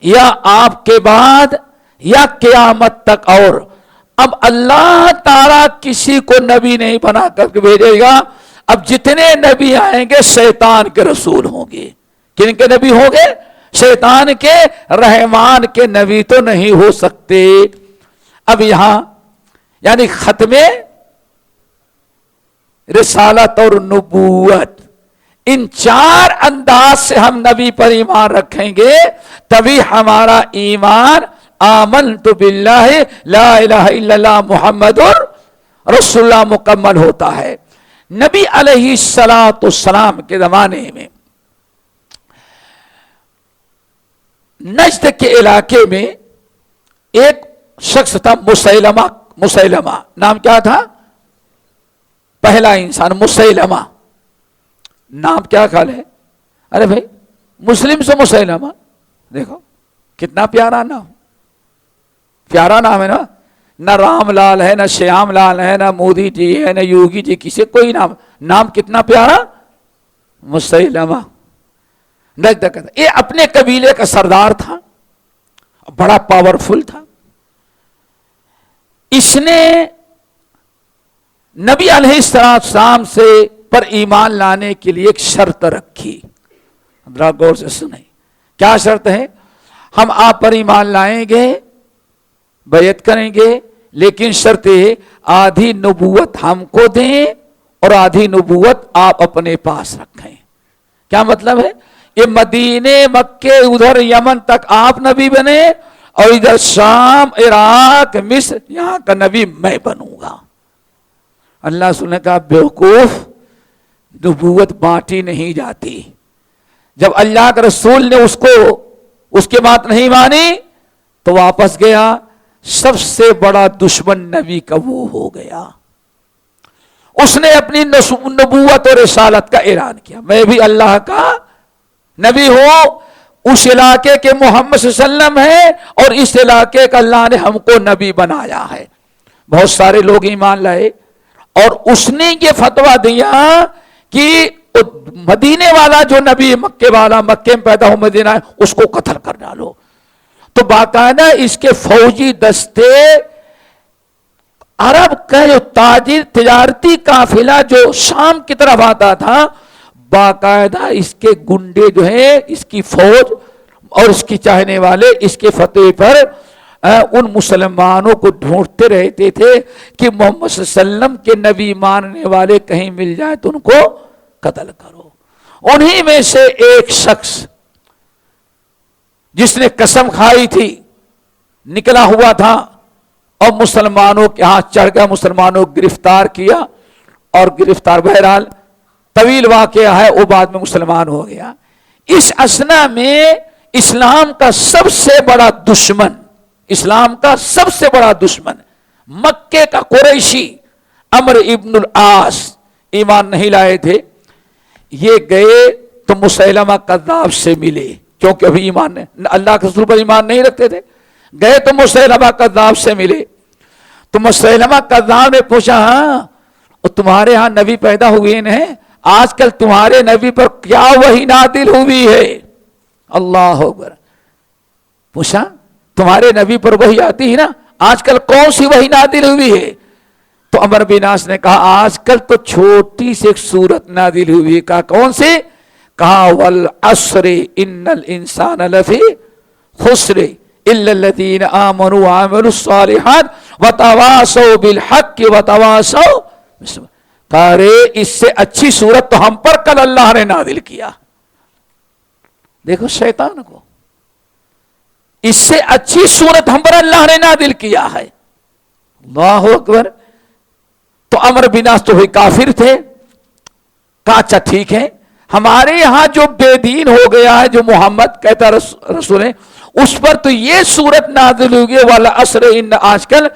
یا آپ کے بعد یا قیامت تک، اور اب اللہ تعالیٰ کسی کو نبی نہیں بنا کر کے بھیجے گا. اب جتنے نبی آئیں گے شیطان کے رسول ہوں گے. کن کے نبی ہوں گے؟ شیطان کے. رحمان کے نبی تو نہیں ہو سکتے. اب یہاں یعنی ختم رسالت اور نبوت، ان چار انداز سے ہم نبی پر ایمان رکھیں گے تبھی ہمارا ایمان آمنت باللہ لا الہ الا اللہ محمد رسول اللہ مکمل ہوتا ہے. نبی علیہ السلام کے زمانے میں نجد کے علاقے میں ایک شخص تھا، مسیلمہ نام. کیا تھا؟ پہلا انسان مسیلمہ. نام کیا خیال ہے؟ ارے بھائی مسلم سے مسیلمہ، دیکھو کتنا پیارا نام. پیارا نام ہے نا. نہ رام لال ہے، نہ شیام لال ہے، نہ مودی جی ہے، نہ یوگی جی، کسی کوئی نام کتنا پیارا. مسیلمہ نجد کا تھا. یہ اپنے قبیلے کا سردار تھا، بڑا پاورفل تھا. اس نے نبی علیہ السلام سے پر ایمان لانے کے لیے ایک شرط رکھی. ذرا غور سے سنیں. کیا شرط ہے؟ ہم آپ پر ایمان لائیں گے، بیعت کریں گے، لیکن شرط ہے آدھی نبوت ہم کو دیں اور آدھی نبوت آپ اپنے پاس رکھیں. کیا مطلب ہے؟ یہ مدینے مکے ادھر یمن تک آپ نبی بنے اور ادھر شام عراق مصر یہاں کا نبی میں بنوں گا. اللہ سننے کا بیوقوف، نبوت بانٹی نہیں جاتی. جب اللہ کے رسول نے اس کے بات نہیں مانی تو واپس گیا. سب سے بڑا دشمن نبی کا وہ ہو گیا. اس نے اپنی نبوت اور رسالت کا اعلان کیا، میں بھی اللہ کا نبی ہوں. اس علاقے کے محمد صلی اللہ علیہ وسلم ہے اور اس علاقے کا اللہ نے ہم کو نبی بنایا ہے. بہت سارے لوگ ایمان لائے اور اس نے یہ فتویٰ دیا کہ مدینے والا جو نبی مکے والا، مکے میں پیدا ہو مدینہ ہے، اس کو قتل کر ڈالو. تو باقاعدہ اس کے فوجی دستے، عرب کا جو تاجر تجارتی قافلہ جو شام کی طرف آتا تھا، باقاعدہ اس کے گنڈے جو ہیں، اس کی فوج اور اس کی چاہنے والے اس کے فتوے پر ان مسلمانوں کو ڈھونڈتے رہتے تھے کہ محمد صلی اللہ علیہ وسلم کے نبی ماننے والے کہیں مل جائے تو ان کو قتل کرو. انہی میں سے ایک شخص جس نے قسم کھائی تھی نکلا ہوا تھا اور مسلمانوں کے ہاتھ چڑھ گیا. مسلمانوں کو گرفتار کیا اور گرفتار، بہرحال طویل واقعہ ہے، وہ بعد میں مسلمان ہو گیا. اس اثنا میں اسلام کا سب سے بڑا دشمن مکے کا قریشی عمرو ابن العاص ایمان نہیں لائے تھے. یہ گئے تو مسیلمہ کذاب سے ملے، کیونکہ ابھی ایمان اللہ کے رسول پر ایمان نہیں رکھتے تھے. گئے تو مسیلمہ کذاب سے ملے تو مسیلمہ کذاب نے پوچھا، ہاں تمہارے ہاں نبی پیدا ہوئے ہیں، آج کل تمہارے نبی پر کیا وحی نازل ہوئی ہے؟ اللہ اکبر. پوچھا تمہارے نبی پر وحی آتی ہے نا، آج کل کون سی وحی نازل ہوئی ہے؟ تو عمرو بن عاص نے کہا آج کل تو چھوٹی سی ایک سورت نازل ہوئی ہے. کہا کون سی؟ کہا والعصر ان الانسان لفی خسر الا الذین آمنوا وعملوا الصالحات وتواصوا بالحق وتواصوا بالصبر. کہا رے اس سے اچھی سورت تو ہم پر کل اللہ نے نازل کیا. دیکھو شیطان کو، اس سے اچھی سورت ہم پر اللہ نے نازل کیا ہے. اللہ اکبر. تو عمرو بن عاص تو ہوئی کافر تھے. کہا اچھا ٹھیک ہے، ہمارے یہاں جو بے دین ہو گیا ہے، جو محمد کہتا رسول ہے، اس پر تو یہ سورت نازل ہوئی ہے والعصر ان. آج کل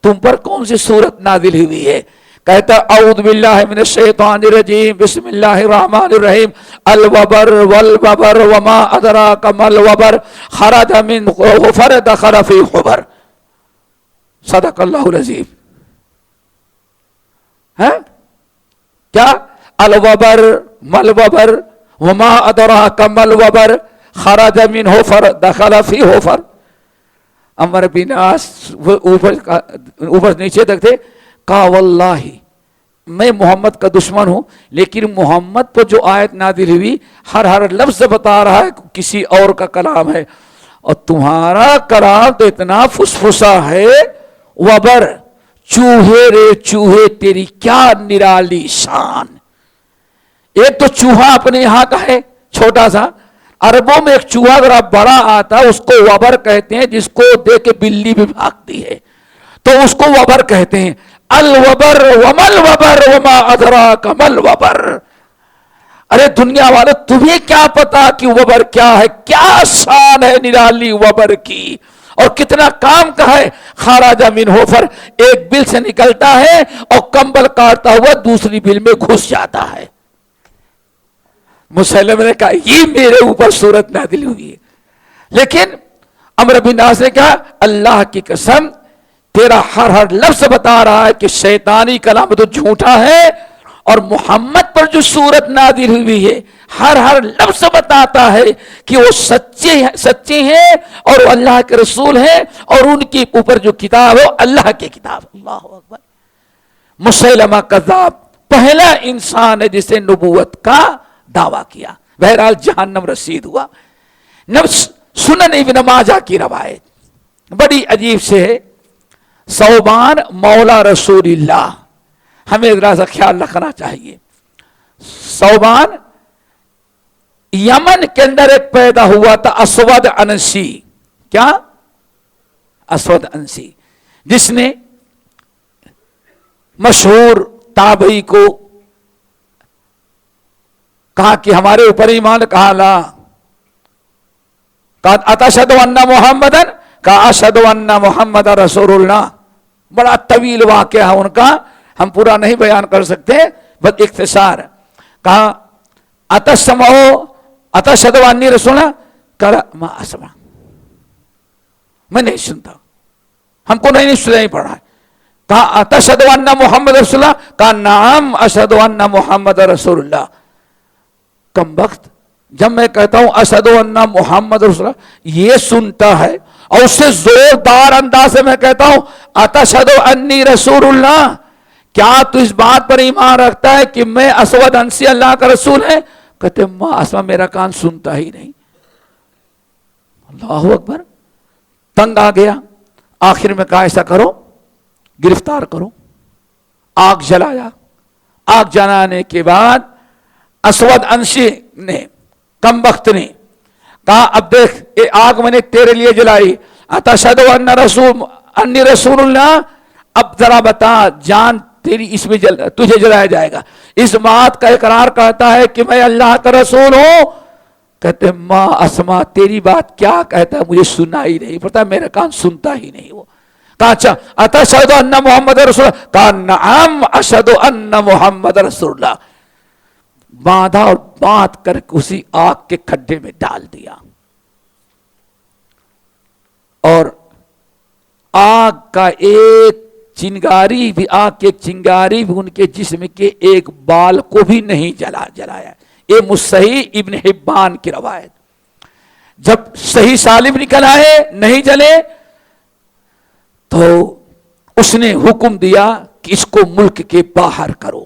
تم پر کون سی سورت نازل ہوئی ہے؟ کہتا اعوذ باللہ من الشیطان الرجیم بسم اللہ الرحمن الرحیم الوبر والببر وما ادراک ما الوبر خرج من غفر دخل فی خبر. صدق اللہ العظیم. ہے کیا؟ الوبر ملوبر وما ادراک ملوبر خرج من حفر دخل فی حفر. عمرو بن عاص اوپر نیچے تک تھے. کہا واللہ میں محمد کا دشمن ہوں، لیکن محمد پر جو آیت نازل ہوئی ہر لفظ بتا رہا ہے کسی اور کا کلام ہے، اور تمہارا کلام تو اتنا فسفسا ہے. وبر چوہے رے چوہے تیری کیا نرالی شان. ایک تو چوہا اپنے یہاں کا ہے چھوٹا سا، عربوں میں ایک چوہا اگر بڑا آتا اس کو وبر کہتے ہیں، جس کو دیکھ کے بلی بھی بھاگتی ہے تو اس کو وبر کہتے ہیں. الوبر ومل وبر وما ادراک مل وبر. ارے دنیا والے تمہیں کیا پتا کہ وبر کیا ہے؟ کیا شان ہے نرالی وبر کی، اور کتنا کام کا ہے. خارج من حفر، ایک بل سے نکلتا ہے اور کمبل کاٹتا ہوا دوسری بل میں گھس جاتا ہے. مسلم نے کہا یہ میرے اوپر صورت نازل ہوئی ہے. لیکن عمرو بن عاص نے کہا اللہ کی قسم تیرا ہر لفظ بتا رہا ہے کہ شیطانی کلام تو جھوٹا ہے، اور محمد پر جو صورت نازل ہوئی ہے ہر لفظ بتاتا ہے کہ وہ سچے ہیں اور وہ اللہ کے رسول ہیں، اور ان کے اوپر جو کتاب ہے اللہ کی کتاب. اللہ اکبر. مسیلمہ کذاب پہلا انسان ہے جس نے نبوت کا دعویٰ کیا. بہرحال جہنم رسید ہوا. سنن ابن ماجہ کی روایت بڑی عجیب سے ہے. ثوبان مولا رسول اللہ، ہمیں ذرا سا خیال رکھنا چاہیے. ثوبان یمن کے اندر ایک پیدا ہوا تھا اسود انسی. کیا؟ اسود انسی، جس نے مشہور تابعی کو کہا کہ ہمارے اوپر ایمان. کہا لا. کہا اتشہد ان محمدن، کہا اشہد ان محمد رسول اللہ. بڑا طویل واقعہ ہے ان کا، ہم پورا نہیں بیان کر سکتے، بس اختصار. کہا اتسمعو اتشہد انی رسول اللہ، کہا ما اسمع، میں نہیں سنتا، ہم کو نہیں سنائی پڑا. کہا اتشہد ان محمد رسول اللہ، کہا نعم اشہد ان محمد رسول اللہ. کم وقت جب میں کہتا ہوں اشہد ان محمد رسول اللہ یہ سنتا ہے، اور اس سے زوردار انداز سے میں کہتا ہوں اتشہد انی رسول اللہ، کیا تو اس بات پر ایمان رکھتا ہے کہ میں اسود انسی اللہ کا رسول ہے؟ کہتے ماں اسما میرا کان سنتا ہی نہیں. اللہ اکبر. تنگ آ گیا. آخر میں کہا ایسا کرو گرفتار کرو. آگ جلایا. آگ جلانے کے بعد اسود انسی نے کم وقت نے کہا اب دیکھ یہ آگ میں نے تیرے لیے جلائی، اتشہد انی رسول اللہ، اب ذرا بتا جان تیری اس میں تجھے جلایا جائے گا. اس بات کا اقرار کرتا ہے کہ میں اللہ کا رسول ہوں. کہتے ماں اسما تیری بات کیا کہتا ہے مجھے سنا ہی نہیں پڑتا، میرا کان سنتا ہی نہیں. وہ کہا اچھا اتشہد ان محمد رسول اللہ، کہا نعم اشہد ان محمد رسول اللہ. باندھا اور باندھ کر اسی آگ کے کھڈے میں ڈال دیا، اور آگ کا ایک چنگاری بھی ان کے جسم کے ایک بال کو بھی نہیں جلایا. یہ مصحیح ابن حبان کی روایت. جب صحیح سالم نکل آئے نہیں جلے تو اس نے حکم دیا کہ اس کو ملک کے باہر کرو.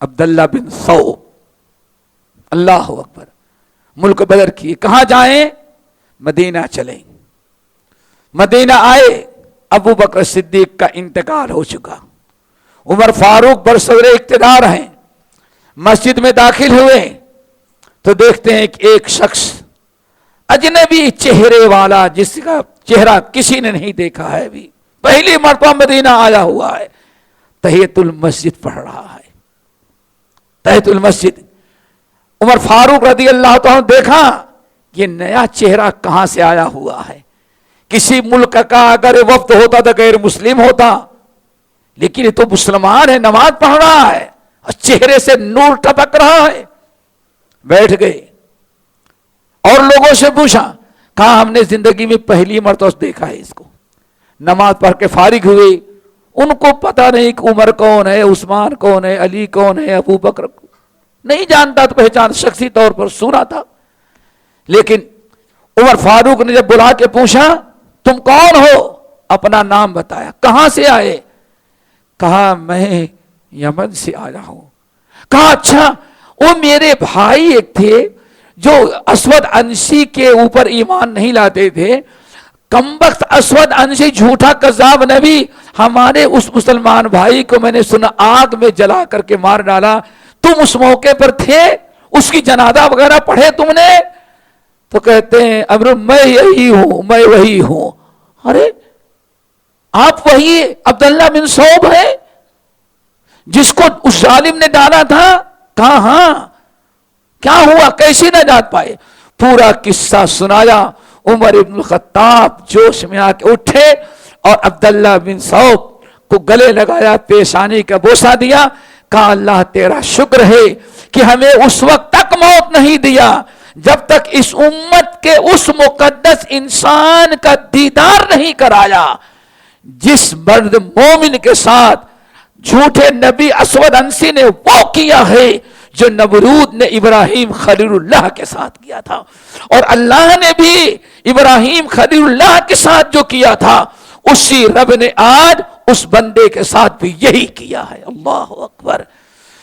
عبداللہ بن ثوب، اللہ اکبر، ملک بدر کیے. کہاں جائیں؟ مدینہ چلیں. مدینہ آئے. ابو بکر صدیق کا انتقال ہو چکا. عمر فاروق برصدر اقتدار ہیں. مسجد میں داخل ہوئے تو دیکھتے ہیں کہ ایک شخص اجنبی چہرے والا، جس کا چہرہ کسی نے نہیں دیکھا ہے، بھی پہلی مرتبہ مدینہ آیا ہوا ہے، تحیۃ المسجد پڑھ رہا ہے. تحیۃ المسجد. عمر فاروق رضی اللہ تعالیٰ دیکھا یہ نیا چہرہ کہاں سے آیا ہوا ہے. کسی ملک کا اگر وفد ہوتا تو غیر مسلم ہوتا، لیکن یہ تو مسلمان ہے، نماز پڑھ رہا ہے اور چہرے سے نور ٹپک رہا ہے. بیٹھ گئے اور لوگوں سے پوچھا. کہا ہم نے زندگی میں پہلی مرتبہ دیکھا ہے اس کو. نماز پڑھ کے فارغ ہوئے. ان کو پتہ نہیں کہ عمر کون ہے, عثمان کون ہے, علی کون ہے, ابو بکر نہیں جانتا, تو پہچان شخصی طور پر سنا تھا. لیکن عمر فاروق نے جب بلا کے پوچھا تم کون ہو, اپنا نام بتایا. کہاں سے آئے؟ کہا میں یمن سے آیا ہوں. کہا اچھا, وہ میرے بھائی ایک تھے جو اسود انسی کے اوپر ایمان نہیں لاتے تھے. کمبخت اسود انسی جھوٹا کذاب نبی, ہمارے اس مسلمان بھائی کو میں نے سنا آگ میں جلا کر کے مار ڈالا. تم اس موقع پر تھے, اس کی جنازہ وغیرہ پڑھے تم نے؟ تو کہتے ہیں امر میں یہی ہوں, میں وہی ہوں. ارے آپ وہی عبداللہ بن صوب ہیں جس کو اس ظالم نے ڈالا تھا؟ کہا ہاں. کیا ہوا, کیسے نجات پائے؟ پورا قصہ سنایا. عمر ابن الخطاب جوش میں آ کے اٹھے اور عبداللہ بن صوب کو گلے لگایا, پیشانی کا بوسہ دیا. کہا اللہ تیرا شکر ہے کہ ہمیں اس وقت تک موت نہیں دیا جب تک اس امت کے اس مقدس انسان کا دیدار نہیں کرایا جس مرد مومن کے ساتھ جھوٹے نبی اسود انسی نے وہ کیا ہے جو نمرود نے ابراہیم خلیل اللہ کے ساتھ کیا تھا. اور اللہ نے بھی ابراہیم خلیل اللہ کے ساتھ جو کیا تھا اسی رب نے آج اس بندے کے ساتھ بھی یہی کیا ہے. اللہ اکبر.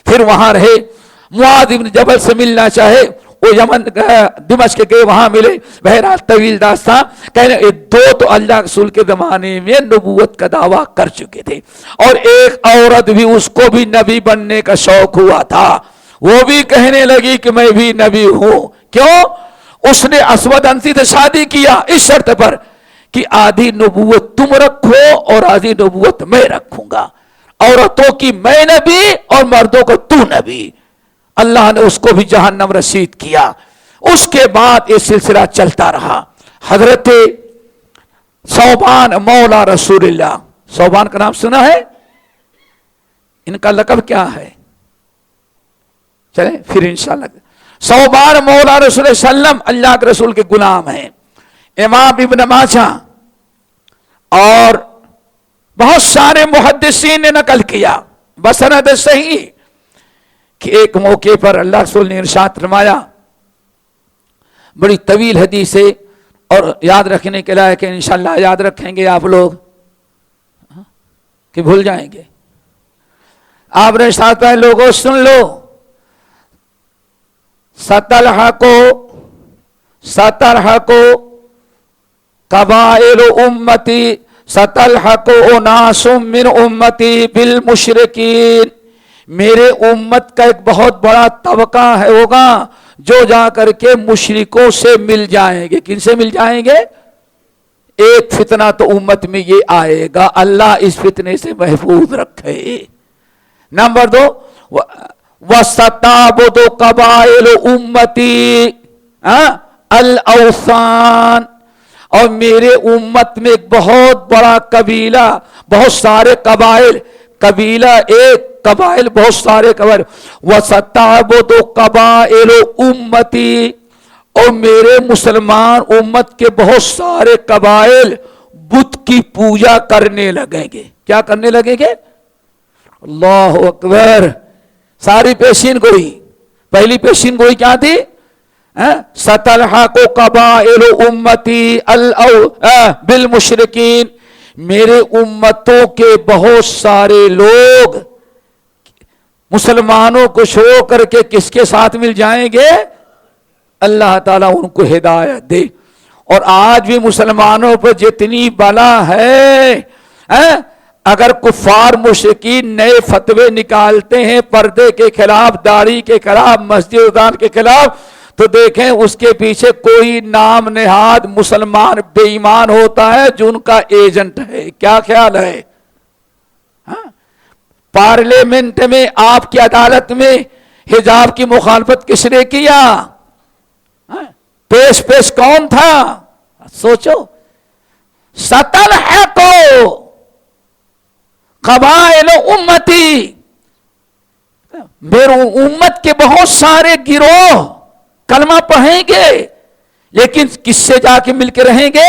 پھر وہاں رہے, معاذ بن جبل سے ملنا چاہے, وہ یمن دمشق گئے, وہاں ملے. بہرحال طویل داستان. کہنے دو تو اللہ رسول کے زمانے میں نبوت کا دعویٰ کر چکے تھے, اور ایک عورت بھی, اس کو بھی نبی بننے کا شوق ہوا تھا, وہ بھی کہنے لگی کہ میں بھی نبی ہوں. کیوں؟ اس نے اسود انسی سے شادی کیا اس شرط پر کہ آدھی نبوت تم رکھو اور آدھی نبوت میں رکھوں گا. عورتوں کی میں نبی اور مردوں کو تو نبی. اللہ نے اس کو بھی جہنم رسید کیا. اس کے بعد یہ سلسلہ چلتا رہا. حضرت ثوبان مولا رسول اللہ, ثوبان کا نام سنا ہے؟ ان کا لقب کیا ہے؟ چلیں پھر انشاءاللہ. ثوبان مولا رسول اللہ صلی اللہ علیہ وسلم اللہ کے رسول کے غلام ہیں. امام ابن ماجہ اور بہت سارے محدثین نے نقل کیا بسند صحیح کہ ایک موقع پر اللہ رسول نے ارشاد فرمایا, بڑی طویل حدیث ہے اور یاد رکھنے کے لائق ہے, انشاءاللہ یاد رکھیں گے آپ لوگ کہ بھول جائیں گے. آپ نے ساتھ پہ لوگوں سن لو, ستلحق قبائل امتی ستلحق اناس من امتی بالمشرکین. میرے امت کا ایک بہت بڑا طبقہ ہے ہوگا جو جا کر کے مشرکوں سے مل جائیں گے. کن سے مل جائیں گے؟ ایک فتنہ تو امت میں یہ آئے گا, اللہ اس فتنے سے محفوظ رکھے. نمبر 2, وَسَتَعْبُدُ قَبَائِلُ أُمَّتِي الْأَوْثَانِ. اور میرے امت میں ایک بہت بڑا قبیلہ, بہت سارے قبائل, قبیلہ ایک, قبائل بہت سارے قبائل. وَسَتَعْبُدُ قَبَائِلُ أُمَّتِي. اور میرے مسلمان امت کے بہت سارے قبائل بت کی پوجا کرنے لگیں گے. کیا کرنے لگیں گے؟ اللہ اکبر. ساری پیشین گوئی, پہلی پیشین گوئی کیا تھی؟ ستلحق قبائل امتی بالمشرکین. میرے امتوں کے بہت سارے لوگ مسلمانوں کو چھوڑ کر کے کس کے ساتھ مل جائیں گے؟ اللہ تعالیٰ ان کو ہدایت دے. اور آج بھی مسلمانوں پر جتنی بلا ہے, اگر کفار مشرکین نئے فتوے نکالتے ہیں پردے کے خلاف, داڑھی کے خلاف, مسجد اذان کے خلاف, تو دیکھیں اس کے پیچھے کوئی نام نہاد مسلمان بے ایمان ہوتا ہے جو ان کا ایجنٹ ہے. کیا خیال ہے؟ پارلیمنٹ میں, آپ کی عدالت میں حجاب کی مخالفت کس نے کیا؟ پیش کون تھا؟ سوچو. ستلحق قبائل امتی. میرے امت کے بہت سارے گروہ کلمہ پڑھیں گے, لیکن کس سے جا کے مل کے رہیں گے؟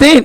3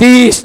30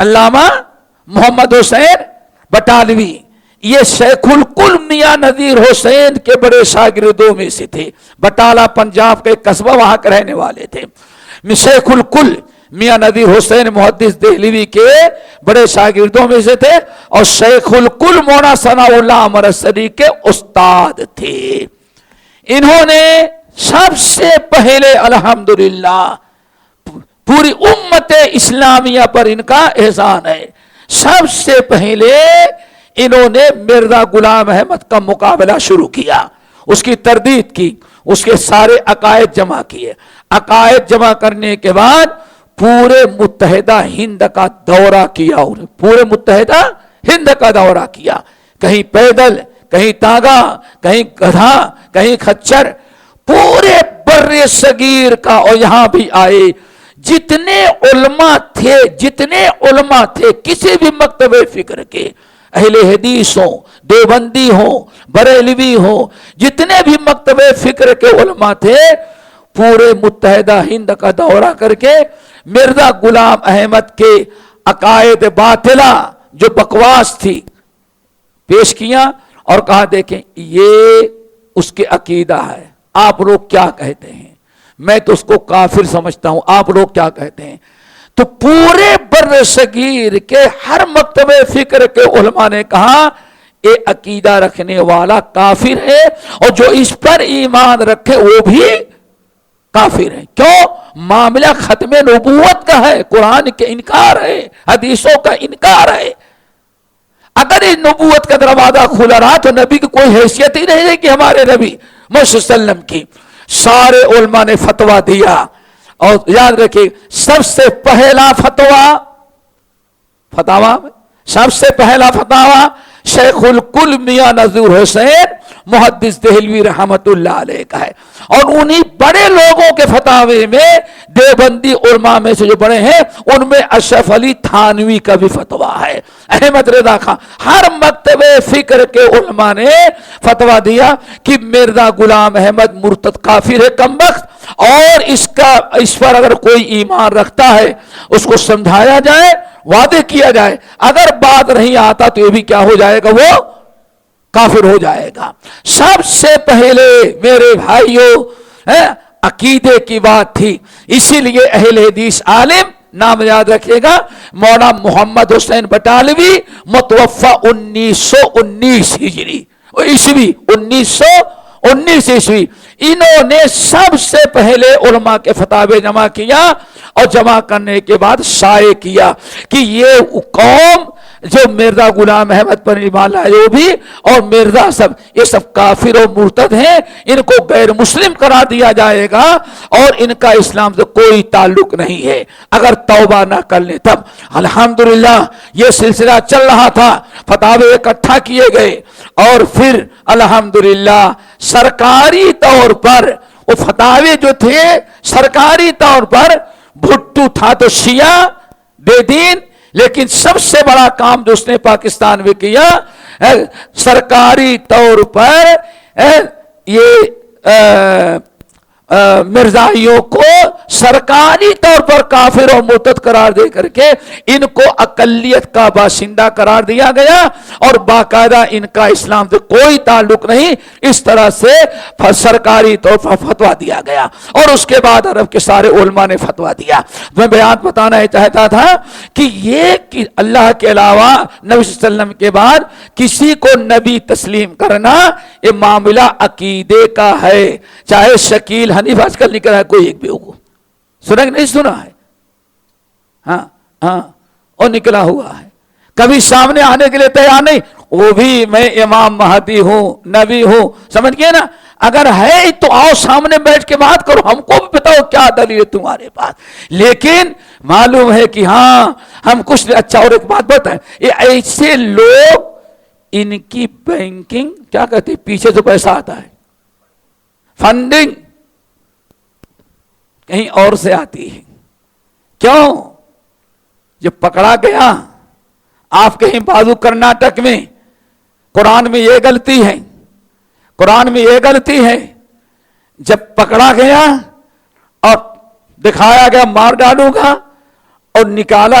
علامہ محمد حسین بٹالوی یہ شیخ الکل میاں نذیر حسین کے بڑے شاگردوں میں سے تھے. بٹالہ پنجاب کے قصبہ وہاں کے رہنے والے تھے. شیخ الکل میاں نذیر حسین محدث دہلوی کے بڑے شاگردوں میں سے تھے اور شیخ الکل مولانا ثناء اللہ امرتسری کے استاد تھے. انہوں نے سب سے پہلے الحمدللہ پوری امت اسلامیہ پر ان کا احسان ہے، سب سے پہلے انہوں نے مرزا غلام احمد کا مقابلہ شروع کیا، اس کی تردید کی، اس کے سارے عقائد جمع کیے. عقائد جمع کرنے کے بعد پورے متحدہ ہند کا دورہ کیا، پورے متحدہ ہند کا دورہ کیا، کہیں پیدل، کہیں تانگا، کہیں گدھا، کہیں خچر، پورے بر صغیر کا. اور یہاں بھی آئے جتنے علماء تھے کسی بھی مکتب فکر کے، اہل حدیث ہوں، دیوبندی ہوں، بریلوی ہوں، جتنے بھی مکتب فکر کے علماء تھے پورے متحدہ ہند کا دورہ کر کے مرزا غلام احمد کے عقائد باطلہ جو بکواس تھی پیش کیا اور کہا دیکھیں یہ اس کے عقیدہ ہے، آپ لوگ کیا کہتے ہیں؟ میں تو اس کو کافر سمجھتا ہوں، آپ لوگ کیا کہتے ہیں؟ تو پورے بر صغیر کے ہر مکتب فکر کے علماء نے کہا یہ عقیدہ رکھنے والا کافر ہے اور جو اس پر ایمان رکھے وہ بھی کافر ہے. کیوں؟ معاملہ ختم نبوت کا ہے، قرآن کے انکار ہے، حدیثوں کا انکار ہے. اگر اس نبوت کا دروازہ کھلا رہا تو نبی کی کوئی حیثیت ہی نہیں ہے کہ ہمارے نبی محمد صلی اللہ علیہ وسلم کی. سارے علماء نے فتویٰ دیا اور یاد رکھیے سب سے پہلا فتاویٰ شیخ الکل میاں نذیر حسین محدث دہلوی رحمت اللہ علیہ کا ہے. اور انہی بڑے لوگوں کے فتاوے میں دیوبندی علماء میں سے جو بڑے ہیں ان میں اشرف علی تھانوی کا بھی فتویٰ ہے، احمد رضا خان، ہر مکتب فکر کے علماء نے فتویٰ دیا کہ مرزا غلام احمد مرتد کافر ہے کمبخت، اور اس پر اگر کوئی ایمان رکھتا ہے اس کو سمجھایا جائے، وعدے کیا جائے، اگر بات نہیں آتا تو یہ بھی کیا ہو جائے گا، وہ کافر ہو جائے گا. سب سے پہلے میرے بھائیوں عقیدے کی بات تھی. اسی لیے اہل حدیث عالم نام یاد رکھیے گا مولانا محمد حسین بٹالوی متوفہ 1919 ہجری عیسوی 1919 عیسوی، انہوں نے سب سے پہلے علماء کے فتاوے جمع کیا اور جمع کرنے کے بعد شائع کیا کہ یہ قوم جو مرزا غلام احمد پر ایمان لائے وہ بھی اور مرزا یہ سب کافر و مرتد ہیں، ان کو غیر مسلم قرار دیا جائے گا اور ان کا اسلام سے کوئی تعلق نہیں ہے اگر توبہ نہ کر لیں تب. الحمدللہ یہ سلسلہ چل رہا تھا، فتاوے اکٹھا کیے گئے اور پھر الحمدللہ سرکاری طور پر وہ فتاوے جو تھے سرکاری طور پر بھٹو تھا تو شیعہ بے دین، لیکن سب سے بڑا کام جو اس نے پاکستان میں کیا سرکاری طور پر یہ مرزائیوں کو سرکاری طور پر کافر و مرتد قرار دے کر کے ان کو اقلیت کا باشندہ قرار دیا گیا اور باقاعدہ ان کا اسلام سے کوئی تعلق نہیں، اس طرح سے سرکاری طور پر فتویٰ دیا گیا. اور اس کے بعد عرب کے سارے علماء نے فتویٰ دیا. میں بیان بتانا ہی چاہتا تھا کہ یہ کہ اللہ کے علاوہ نبی صلی اللہ علیہ وسلم کے بعد کسی کو نبی تسلیم کرنا یہ معاملہ عقیدے کا ہے. چاہے شکیل حنیف آج کل نکلا ہے کوئی ایک بھی ہوگا، سنا کہ نہیں سنا ہے؟ ہاں اور نکلا ہوا ہے، کبھی سامنے آنے کے لیے تیار نہیں، وہ بھی میں امام مہدی ہوں، نبی ہوں، سمجھ گئے نا؟ اگر ہے تو آؤ سامنے بیٹھ کے بات کرو، ہم کو بھی بتاؤ کیا دلیل ہے تمہارے پاس. لیکن معلوم ہے کہ ہاں ہم کچھ اچھا. اور ایک بات بتائیں، یہ ایسے لوگ ان کی بینکنگ کیا کہتے ہیں، پیچھے سے پیسہ آتا ہے، فنڈنگ کہیں اور سے آتی ہے. کیوں؟ جب پکڑا گیا آپ کہیں بازو کرناٹک میں، قرآن میں یہ غلطی ہے، قرآن میں یہ غلطی ہے. جب پکڑا گیا اور دکھایا گیا مار ڈالوں گا اور نکالا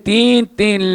3-3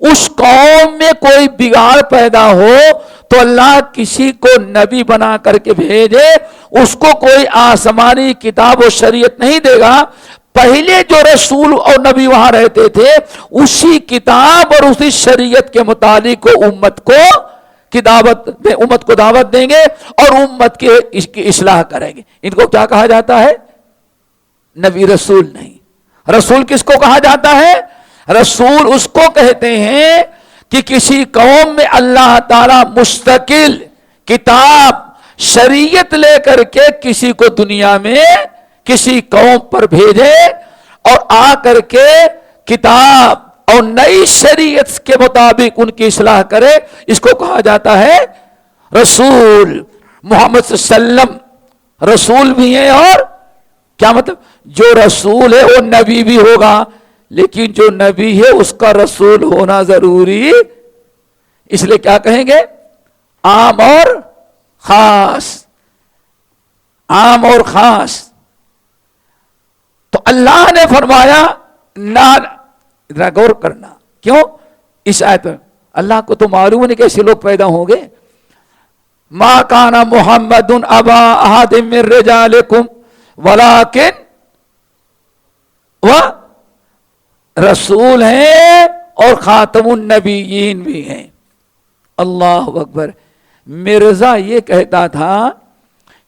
اس قوم میں کوئی بگاڑ پیدا ہو تو اللہ کسی کو نبی بنا کر کے بھیجے، اس کو کوئی آسمانی کتاب و شریعت نہیں دے گا. پہلے جو رسول اور نبی وہاں رہتے تھے اسی کتاب اور اسی شریعت کے مطابق امت کو دعوت دیں گے اور امت کی اصلاح کریں گے. ان کو کیا کہا جاتا ہے؟ نبی. رسول نہیں. رسول کس کو کہا جاتا ہے؟ رسول اس کو کہتے ہیں کہ کسی قوم میں اللہ تعالی مستقل کتاب شریعت لے کر کے کسی کو دنیا میں کسی قوم پر بھیجے اور آ کر کے کتاب اور نئی شریعت کے مطابق ان کی اصلاح کرے. اس کو کہا جاتا ہے رسول. محمد صلی اللہ علیہ وسلم رسول بھی ہیں، اور کیا مطلب؟ جو رسول ہے وہ نبی بھی ہوگا، لیکن جو نبی ہے اس کا رسول ہونا ضروری. اس لیے کیا کہیں گے؟ عام اور خاص. عام اور خاص. تو اللہ نے فرمایا نہ، غور کرنا کیوں اس آیت میں. اللہ کو تو معلوم نہیں کیسے لوگ پیدا ہوں گے. ما کان محمد ابا احد من رجالکم ولکن وہ رسول ہیں اور خاتم النبیین بھی ہیں. اللہ اکبر. مرزا یہ کہتا تھا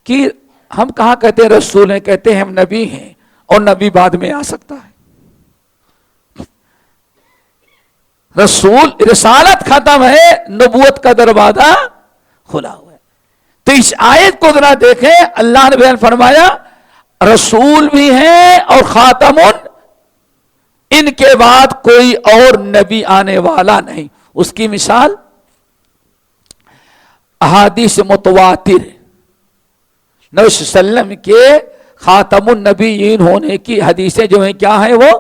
کہ ہم کہاں کہتے ہیں رسول ہیں، کہتے ہیں ہم نبی ہیں، اور نبی بعد میں آ سکتا ہے. رسول رسالت ختم ہے، نبوت کا دروازہ کھلا ہوا ہے. تو اس آیت کو ذرا دیکھیں. اللہ نے بیان فرمایا رسول بھی ہیں اور خاتم، ان کے بعد کوئی اور نبی آنے والا نہیں. اس کی مثال احادیث متواتر، نبی صلی اللہ علیہ وسلم کے خاتم النبیین ہونے کی حدیثیں جو ہیں کیا ہیں؟ وہ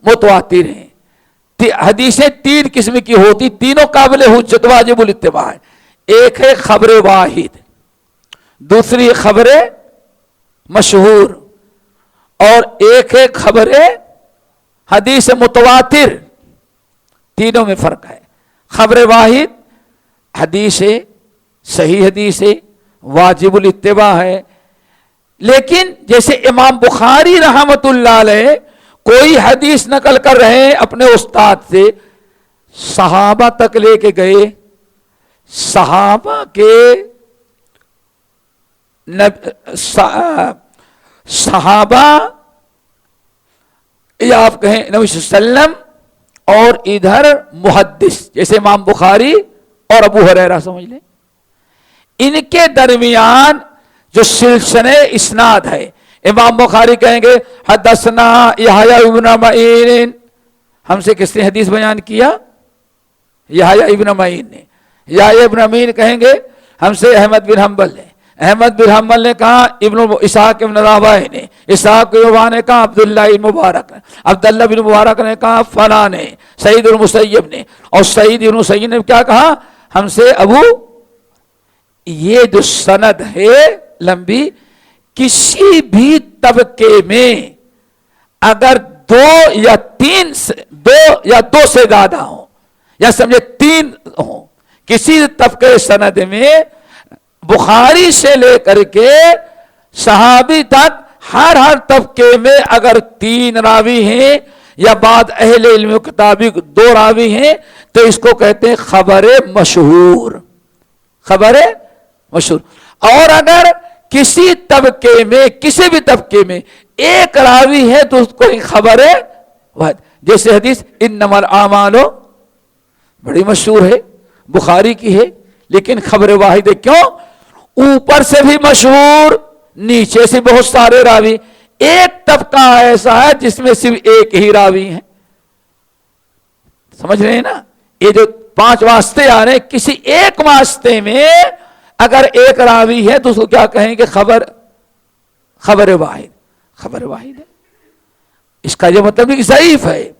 متواتر ہیں. حدیثیں تین قسم کی ہوتی، تینوں قابل حجت واجب الاتباع ہے. ایک ہے خبر واحد، دوسری خبر مشہور، اور ایک ہے خبر حدیث متواتر. تینوں میں فرق ہے. خبر واحد حدیث ہے، صحیح حدیث ہے، واجب الاتباع ہے. لیکن جیسے امام بخاری رحمت اللہ علیہ کوئی حدیث نقل کر رہے ہیں اپنے استاد سے، صحابہ تک لے کے گئے، صحابہ کے صحابہ یا آپ کہیں نبی صلی اللہ علیہ وسلم، اور ادھر محدث جیسے امام بخاری اور ابو ہریرہ سمجھ لیں. ان کے درمیان جو سلسلہ اسناد ہے، امام بخاری کہیں گے حدثنا یحییٰ ابن معین، ہم سے کس نے حدیث بیان کیا؟ یحییٰ ابن معین نے. یحییٰ ابن معین کہیں گے ہم سے احمد بن حنبل نے. احمد بن حنبل نے کہا ابن اسحاق ابن راہویہ نے. اسحاق بن راہویہ نے کہا عبداللہ بن مبارک نے. عبداللہ بن مبارک نے کہا فلاں نے. سعید المسیب نے. اور سعید بن مسیب نے کیا کہا؟ ہم سے ابو. یہ جو سند ہے لمبی، کسی بھی طبقے میں اگر دو یا دو سے زیادہ ہوں، یا سمجھے تین ہوں، کسی طبقے سند میں بخاری سے لے کر کے صحابی تک ہر طبقے میں اگر تین راوی ہیں یا بعض اہل علم کتابی دو راوی ہیں تو اس کو کہتے ہیں خبر مشہور. خبر مشہور. اور اگر کسی طبقے میں کسی بھی طبقے میں ایک راوی ہے تو اس کو خبر واحد. جیسے حدیث انما الاعمال، بڑی مشہور ہے، بخاری کی ہے، لیکن خبر واحد ہے. کیوں؟ اوپر سے بھی مشہور، نیچے سے بہت سارے راوی. ایک طبقہ ایسا ہے جس میں صرف ایک ہی راوی ہے. سمجھ رہے ہیں نا؟ یہ جو 5 واسطے آ رہے ہیں، کسی ایک واسطے میں اگر ایک راوی ہے تو اس کو کیا کہیں گے؟ خبر واحد. خبر واحد ہے. اس کا یہ مطلب کہ ضعیف ہے،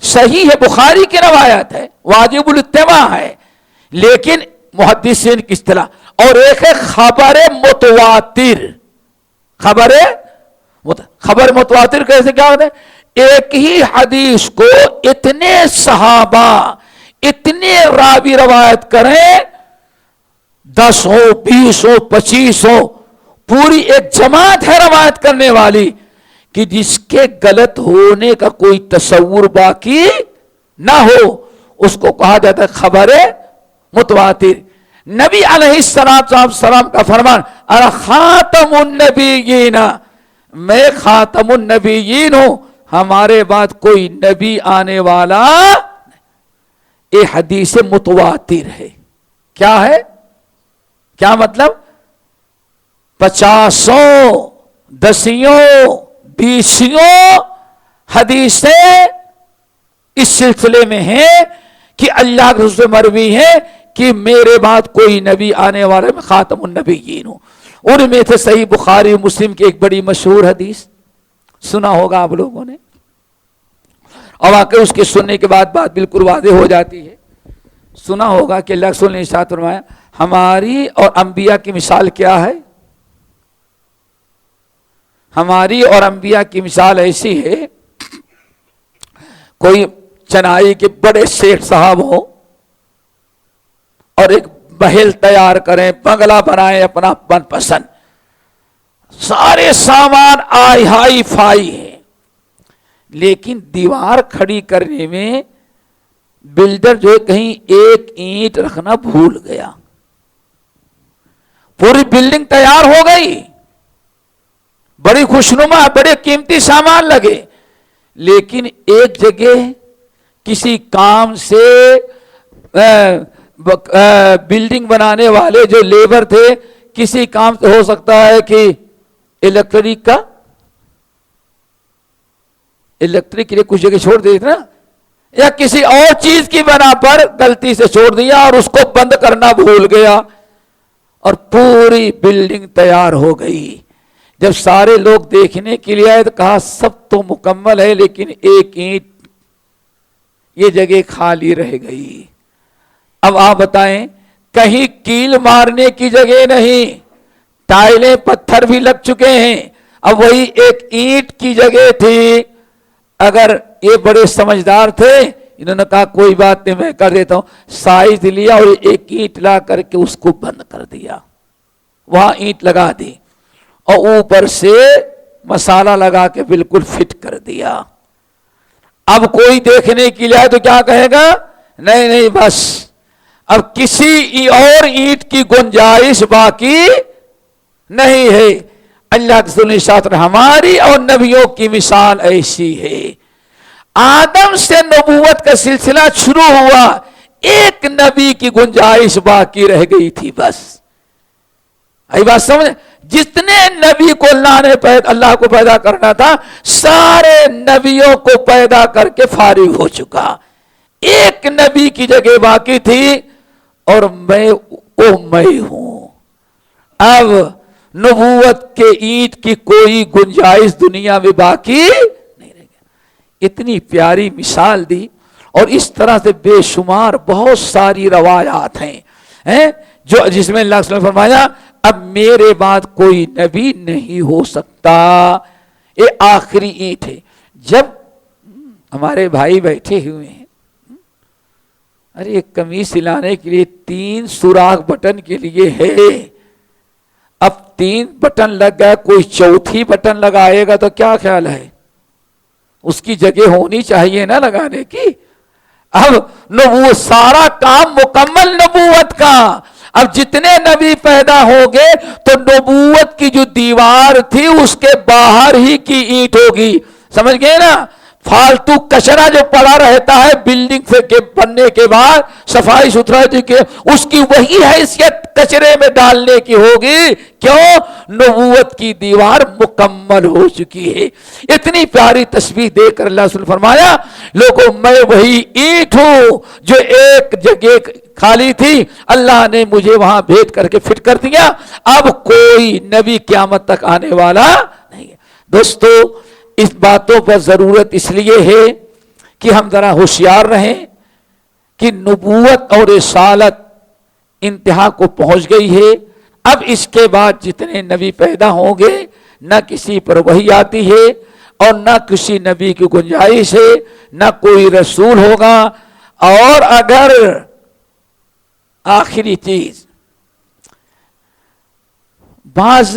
صحیح ہے، بخاری کی روایت ہے، واجب الاتباع ہے، لیکن محدثین کی اصطلاح. اور ایک ہے خبر متواتر. خبر متواتر کیسے کیا ہوتا ہے؟ ایک ہی حدیث کو اتنے صحابہ اتنے راوی روایت کریں، 10 ہو 20 ہو 25 ہو، پوری ایک جماعت ہے روایت کرنے والی، کہ جس کے غلط ہونے کا کوئی تصور باقی نہ ہو، اس کو کہا جاتا ہے خبر متواتر۔ نبی علیہ السلام کا فرمان، انا خاتم النبیین، میں خاتم النبیین ہوں، ہمارے بعد کوئی نبی آنے والا، یہ حدیث متواتر ہے۔ کیا ہے؟ کیا مطلب؟ 50 10 20 حدیثیں اس سلسلے میں ہیں کہ اللہ کے رسول مروی ہے کہ میرے بعد کوئی نبی آنے والا، میں خاتم النبیین ہوں۔ ان میں سے صحیح بخاری مسلم کی ایک بڑی مشہور حدیث سنا ہوگا آپ لوگوں نے، اور واقعی اس کے سننے کے بعد بات بالکل واضح ہو جاتی ہے۔ سنا ہوگا کہ اللہ کے رسول نے ارشاد فرمایا، ہماری اور انبیاء کی مثال کیا ہے؟ ہماری اور انبیاء کی مثال ایسی ہے، کوئی چنائی کے بڑے شیخ صاحب ہو اور ایک محل تیار کریں، بنگلہ بنائیں اپنا من پسند، سارے سامان ہائی فائی ہیں، لیکن دیوار کھڑی کرنے میں بلڈر جو ہے کہیں ایک اینٹ رکھنا بھول گیا، پوری بلڈنگ تیار ہو گئی، بڑی خوشنما، بڑے قیمتی سامان لگے، لیکن ایک جگہ کسی کام سے بلڈنگ بنانے والے جو لیبر تھے، کسی کام سے ہو سکتا ہے کہ الیکٹرک کے لیے کچھ جگہ چھوڑ دی تھی نا، یا کسی اور چیز کی بنا پر غلطی سے چھوڑ دیا اور اس کو بند کرنا بھول گیا، اور پوری بلڈنگ تیار ہو گئی۔ جب سارے لوگ دیکھنے کے لیے آئے تو کہا سب تو مکمل ہے، لیکن ایک اینٹ یہ جگہ خالی رہ گئی۔ اب آپ بتائیں، کہیں کیل مارنے کی جگہ نہیں، ٹائلیں پتھر بھی لگ چکے ہیں، اب وہی ایک اینٹ کی جگہ تھی۔ اگر یہ بڑے سمجھدار تھے، انہوں نے کہا کوئی بات نہیں، میں کر دیتا ہوں، سائز لیا اور ایک اینٹ لا کر کے اس کو بند کر دیا، وہاں اینٹ لگا دی اور اوپر سے مسالہ لگا کے بالکل فٹ کر دیا۔ اب کوئی دیکھنے کے لیے تو کیا کہے گا؟ نہیں بس اب کسی اور اینٹ کی گنجائش باقی نہیں ہے۔ اللہ کے رسول نے ارشاد فرمایا، ہماری اور نبیوں کی مثال ایسی ہے، آدم سے نبوت کا سلسلہ شروع ہوا، ایک نبی کی گنجائش باقی رہ گئی تھی بس۔ آئی بات سمجھ؟ جتنے نبی کو اللہ کو پیدا کرنا تھا، سارے نبیوں کو پیدا کر کے فارغ ہو چکا، ایک نبی کی جگہ باقی تھی، اور میں ہوں۔ اب نبوت کے اینٹ کی کوئی گنجائش دنیا میں باقی نہیں رہ گئی۔ اتنی پیاری مثال دی، اور اس طرح سے بے شمار بہت ساری روایات ہیں جو جس میں اللہ صلی اللہ علیہ وسلم نے فرمایا اب میرے بعد کوئی نبی نہیں ہو سکتا، یہ آخری اینٹ ہے۔ جب ہمارے بھائی بیٹھے ہوئے ہیں، ارے ایک قمیص سلانے کے لیے 3 سوراخ بٹن کے لیے ہے، اب 3 بٹن لگ گئے، کوئی چوتھی بٹن لگائے گا تو کیا خیال ہے؟ اس کی جگہ ہونی چاہیے نا لگانے کی۔ اب نبوت سارا کام مکمل نبوت کا، اب جتنے نبی پیدا ہو گئے تو نبوت کی جو دیوار تھی اس کے باہر ہی کی اینٹ ہوگی، سمجھ گئے نا؟ فالتو کچرا جو پڑا رہتا ہے بلڈنگ کے بننے کے بعد، صفائی ستھرائی کے، اس کی وہی حیثیت کچرے میں ڈالنے کی ہوگی۔ کیوں؟ نبوت کی دیوار مکمل ہو چکی ہے۔ اتنی پیاری تشبیہ دے کر اللہ رسول فرمایا، لوگوں میں وہی اینٹ ہوں جو ایک جگہ خالی تھی، اللہ نے مجھے وہاں بھیج کر کے فٹ کر دیا، اب کوئی نبی قیامت تک آنے والا نہیں ہے۔ دوستو، اس باتوں پر ضرورت اس لیے ہے کہ ہم ذرا ہوشیار رہیں کہ نبوت اور رسالت انتہا کو پہنچ گئی ہے۔ اب اس کے بعد جتنے نبی پیدا ہوں گے، نہ کسی پر وحی آتی ہے اور نہ کسی نبی کی گنجائش ہے، نہ کوئی رسول ہوگا. اور اگر آخری چیز بعض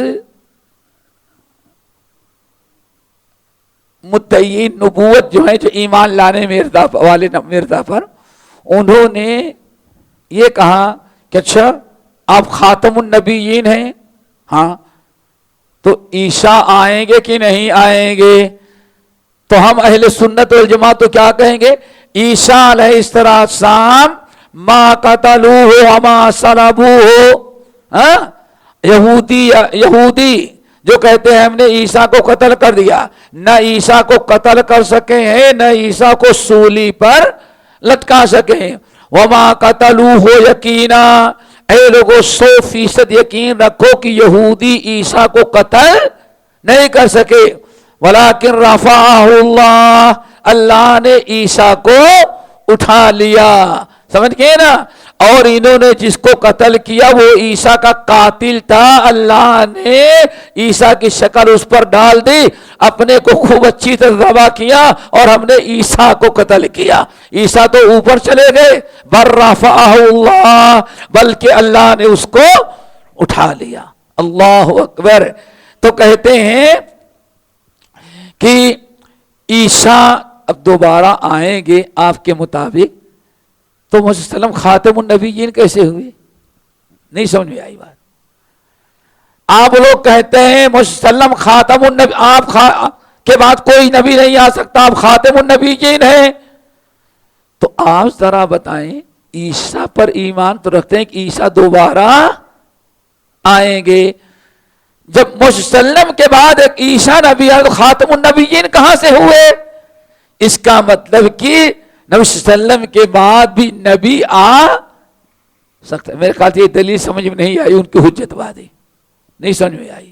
مدعین نبوت جو ہیں، جو ایمان لانے والے مرزا پر، انہوں نے یہ کہا کہ اچھا آپ خاتم النبیین ہیں، ہاں تو عیسیٰ آئیں گے کہ نہیں آئیں گے؟ تو ہم اہل سنت والجماعت تو کیا کہیں گے؟ عیسیٰ علیہ السلام ما قتلوہ وما صلبوہ. یہودی جو کہتے ہیں ہم نے عیسیٰ کو قتل کر دیا، نہ عیسیٰ کو قتل کر سکے ہیں، نہ عیسیٰ کو سولی پر لٹکا سکے ہیں. وما قتلوہ یقینا، اے لوگو 100% یقین رکھو کہ یہودی عیسیٰ کو قتل نہیں کر سکے. ولیکن رفعہ اللہ، اللہ نے عیسیٰ کو اٹھا لیا. سمجھ گئے نا؟ اور انہوں نے جس کو قتل کیا وہ عیسیٰ کا قاتل تھا. اللہ نے عیسیٰ کی شکل اس پر ڈال دی، اپنے کو خوب اچھی طرح ذبح کیا، اور ہم نے عیسیٰ کو قتل کیا. عیسیٰ تو اوپر چلے گئے، بل رفعہ اللہ، بلکہ اللہ نے اس کو اٹھا لیا. اللہ اکبر. تو کہتے ہیں کہ عیسیٰ اب دوبارہ آئیں گے آپ کے مطابق، تو محمد صلی اللہ علیہ وسلم خاتم النبیین کیسے ہوئے؟ نہیں سمجھ میں آئی بات. آپ لوگ کہتے ہیں محمد صلی اللہ علیہ وسلم خاتم النبی، آپ کے بعد کوئی نبی نہیں آ سکتا، آپ خاتم النبیین ہیں. تو آپ ذرا بتائیں، عیسیٰ پر ایمان تو رکھتے ہیں کہ عیسیٰ دوبارہ آئیں گے، جب محمد صلی اللہ علیہ وسلم کے بعد ایک عیسیٰ نبی ہے تو خاتم النبیین کہاں سے ہوئے؟ اس کا مطلب کہ نبی صلی اللہ علیہ وسلم کے بعد بھی نبی آ سکتا ہے. میرے خیال سے یہ دلیل سمجھ میں نہیں آئی، ان کی حجت بازی نہیں سمجھ میں آئی.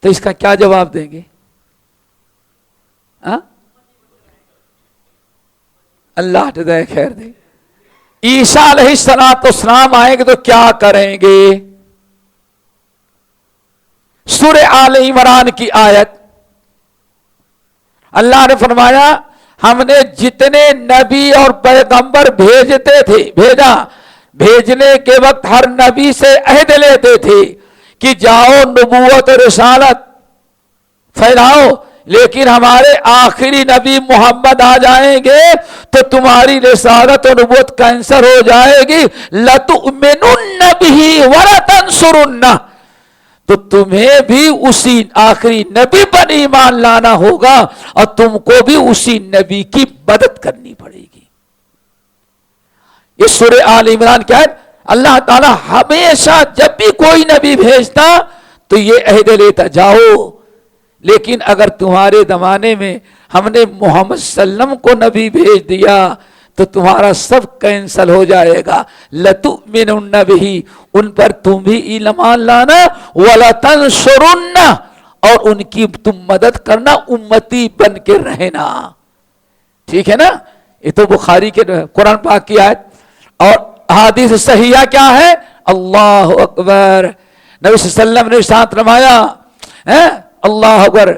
تو اس کا کیا جواب دیں گے؟ اللہ جزائے خیر دے. عیسیٰ علیہ السلام آئیں گے تو کیا کریں گے؟ سورہ آل عمران کی آیت، اللہ نے فرمایا ہم نے جتنے نبی اور پیغمبر بھیجتے تھے، بھیجنے کے وقت ہر نبی سے عہد لیتے تھے کہ جاؤ نبوت و رسالت پھیلاؤ، لیکن ہمارے آخری نبی محمد آ جائیں گے تو تمہاری رسالت و نبوت کینسر ہو جائے گی. لَتُؤْمِنُنَّ بِهِ وَلَتَنْصُرُنَّهُ، تو تمہیں بھی اسی آخری نبی پر ایمان لانا ہوگا اور تم کو بھی اسی نبی کی مدد کرنی پڑے گی. یہ سورہ آل عمران کیا ہے؟ اللہ تعالی ہمیشہ جب بھی کوئی نبی بھیجتا تو یہ عہد لیتا جاؤ، لیکن اگر تمہارے زمانے میں ہم نے محمد صلی اللہ علیہ وسلم کو نبی بھیج دیا تو تمہارا سب کینسل ہو جائے گا. لَتُؤْمِنُنَّ بِهِ، ان پر تم بھی ایمان لانا، وَلَتَنْصُرُنَّ، اور ان کی تم مدد کرنا، امتی بن کے رہنا. ٹھیک ہے نا؟ یہ تو بخاری کے قرآن پاک کی آیت. اور حدیث صحیحہ کیا ہے؟ اللہ اکبر. نبی صلی اللہ علیہ وسلم نے ارشاد فرمایا، اللہ اکبر،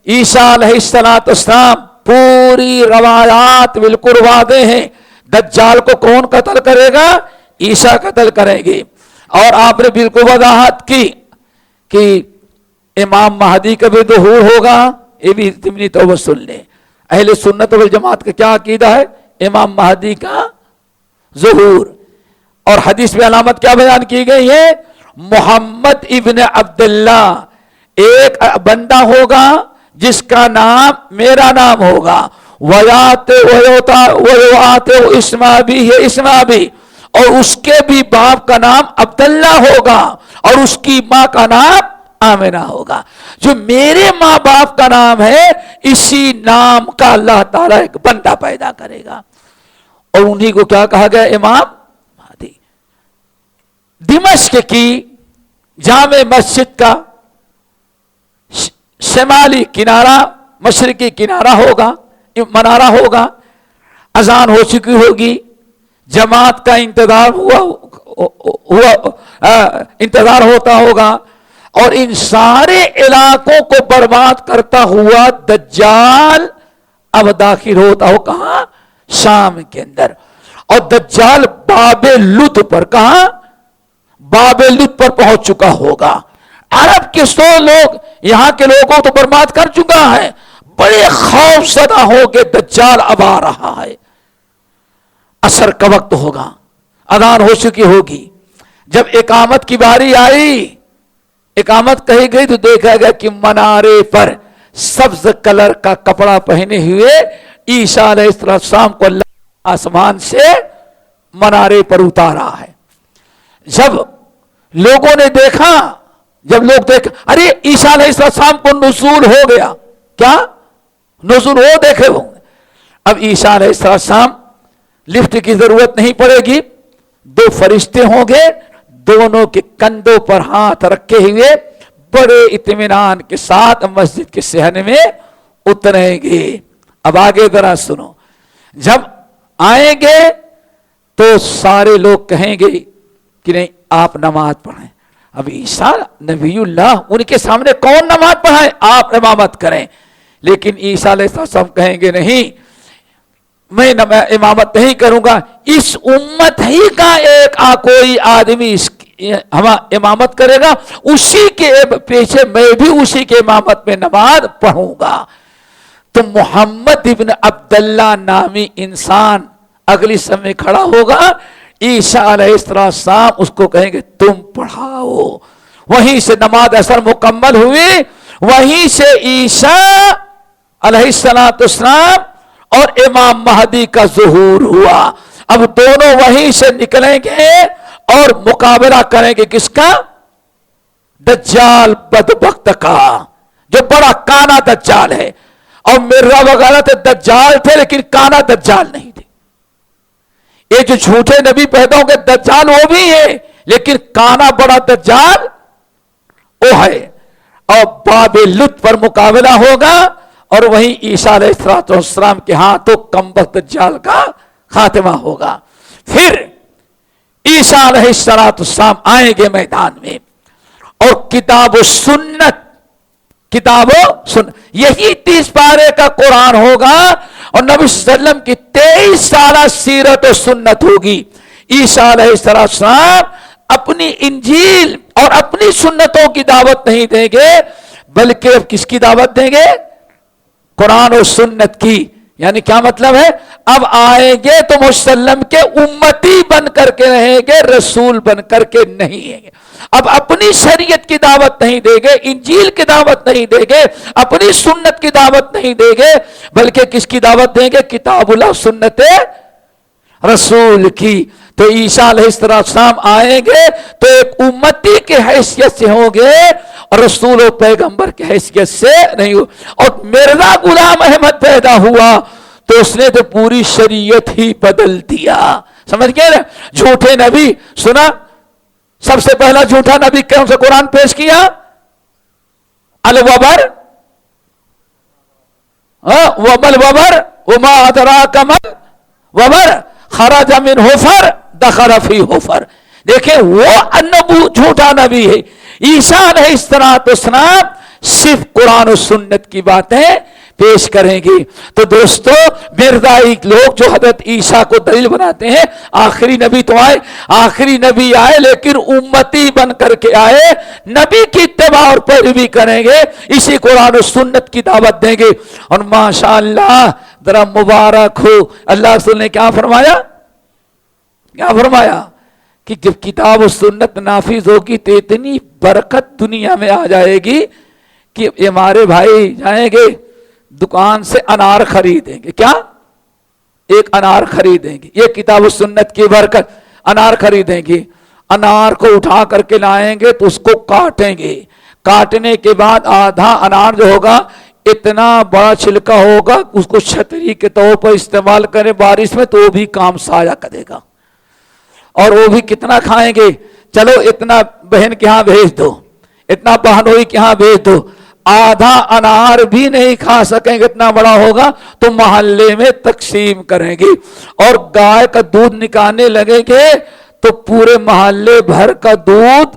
عیسیٰ علیہ السلام، پوری روایات بالکل واضح ہیں. دجال کو کون قتل کرے گا؟ عیسیٰ قتل کریں گے. اور آپ نے بالکل وضاحت کی کہ امام مہدی کا بھی ظہور ہوگا. یہ بھی ضمنی طور پر سن لیں، اہل سنت والجماعت کا کیا عقیدہ ہے؟ امام مہدی کا ظہور. اور حدیث میں علامت کیا بیان کی گئی ہے؟ محمد ابن عبداللہ، ایک بندہ ہوگا جس کا نام میرا نام ہوگا، اسما بھی، اور اس کے بھی باپ کا نام عبداللہ ہوگا اور اس کی ماں کا نام آمنہ ہوگا. جو میرے ماں باپ کا نام ہے اسی نام کا اللہ تعالیٰ ایک بندہ پیدا کرے گا، اور انہی کو کیا کہا گیا؟ امام مہدی. دمشق کی جامع مسجد کا شمالی کنارہ، مشرقی کنارہ ہوگا، منارہ ہوگا، اذان ہو چکی ہوگی، جماعت کا انتظار ہوتا ہوگا، اور ان سارے علاقوں کو برباد کرتا ہوا دجال اب داخل ہوتا ہو کہاں؟ شام کے اندر. اور دجال باب لد پر، کہاں؟ باب لد پر پہنچ چکا ہوگا. عرب کے 100 لوگ یہاں کے لوگوں تو برباد کر چکا ہے، بڑے خوف زدہ ہو کے دجال اب آ رہا ہے. عصر کا وقت ہوگا، اذان ہو چکی ہوگی. جب اقامت کی باری آئی، اقامت کہی گئی تو دیکھا گیا کہ منارے پر سبز کلر کا کپڑا پہنے ہوئے عیسیٰ علیہ السلام کو اللہ آسمان سے منارے پر اتارا ہے. جب لوگوں نے دیکھا، جب لوگ دیکھا ارے عیسیٰ علیہ السلام کو نزول ہو گیا، کیا نزول ہو؟ دیکھے ہوں. اب عیسیٰ علیہ السلام لفٹ کی ضرورت نہیں پڑے گی، 2 فرشتے ہوں گے، دونوں کے کندھوں پر ہاتھ رکھے ہوئے بڑے اطمینان کے ساتھ مسجد کے صحن میں اتریں گے. اب آگے ذرا سنو، جب آئیں گے تو سارے لوگ کہیں گے کہ نہیں آپ نماز پڑھیں. اب عیسیٰ نبی اللہ، ان کے سامنے کون نماز پڑھائے؟ آپ امامت کریں. لیکن عیسیٰ علیہ السلام کہیں گے نہیں، میں امامت نہیں کروں گا، اس امت ہی کا ایک کوئی آدمی امامت کرے گا، اسی کے پیچھے میں بھی اسی کے امامت میں نماز پڑھوں گا. تو محمد ابن عبداللہ نامی انسان اگلی سمے کھڑا ہوگا، عیسیٰ علیہ السلام اس کو کہیں گے تم پڑھاؤ. وہیں سے نماز اثر مکمل ہوئی، وہیں سے عیسیٰ علیہ السلام اور امام مہدی کا ظہور ہوا. اب دونوں وہیں سے نکلیں گے اور مقابلہ کریں گے کس کا؟ دجال بدبخت کا، جو بڑا کانا دجال ہے. اور مرزا وغیرہ تھے دجال تھے لیکن کانا دجال نہیں تھے. یہ جو جھوٹے نبی پیدا ہوں گے دجال وہ بھی ہے، لیکن کانا بڑا دجال وہ ہے. اور باب لد پر مقابلہ ہوگا اور وہیں عیسیٰ علیہ السلام کے ہاتھوں کمبخت دجال کا خاتمہ ہوگا. پھر عیسیٰ علیہ السلام آئیں گے میدان میں اور کتاب و سنت، کتاب و سنت، یہی 30 پارے کا قرآن ہوگا اور نبی صلی اللہ علیہ وسلم کی 23 سالہ سیرت و سنت ہوگی. عیسیٰ علیہ السلام اپنی انجیل اور اپنی سنتوں کی دعوت نہیں دیں گے، بلکہ اب کس کی دعوت دیں گے؟ قرآن و سنت کی. یعنی کیا مطلب ہے؟ اب آئیں گے تو مسلم کے امتی بن کر کے رہیں گے، رسول بن کر کے نہیں ہیں گے. اب اپنی شریعت کی دعوت نہیں دیں گے، انجیل کی دعوت نہیں دیں گے، اپنی سنت کی دعوت نہیں دیں گے، بلکہ کس کی دعوت دیں گے؟ کتاب اللہ سنت رسول کی. تو عیسیٰ علیہ السلام آئیں گے تو ایک امتی کے حیثیت سے ہوں گے اور رسول و پیغمبر کی حیثیت سے نہیں ہو. اور مرزا غلام احمد پیدا ہوا تو اس نے تو پوری شریعت ہی بدل دیا. سمجھ گئے نا؟ جھوٹے نبی سنا، سب سے پہلا جھوٹا نبی کون سے قرآن پیش کیا؟ الوبر، ومل وبر وما ادراک مل وبر خرج من حفر دخل فی حفر. دیکھیں وہ جھوٹا نبی ہے. عیسیٰ علیہ السلام صرف قرآن و سنت کی باتیں پیش کریں گی. تو دوستو مرزائی لوگ جو حضرت عیسیٰ کو دلیل بناتے ہیں، آخری نبی تو آئے، آخری نبی آئے لیکن امتی بن کر کے آئے، نبی کی اتباع اور پیروی کریں گے، اسی قرآن و سنت کی دعوت دیں گے. اور ماشاءاللہ ذرا مبارک ہو، اللہ رسول نے کیا فرمایا؟ کیا فرمایا؟ کہ جب کتاب و سنت نافذ ہوگی تو اتنی برکت دنیا میں آ جائے گی کہ ہمارے بھائی جائیں گے دکان سے انار خریدیں گے. کیا؟ ایک انار خریدیں گے، یہ کتاب و سنت کی برکت. انار خریدیں گے، انار کو اٹھا کر کے لائیں گے تو اس کو کاٹیں گے، کاٹنے کے بعد آدھا انار جو ہوگا اتنا بڑا چھلکا ہوگا، اس کو چھتری کے طور پر استعمال کریں بارش میں تو وہ بھی کام سایہ کرے گا. اور وہ بھی کتنا کھائیں گے؟ چلو اتنا بہن کے ہاں بھیج دو، اتنا بہنوئی کے ہاں بھیج دو. آدھا انار بھی نہیں کھا سکیں گے، اتنا بڑا ہوگا تو محلے میں تقسیم کریں گے. اور گائے کا دودھ نکالنے لگیں گے تو پورے محلے بھر کا دودھ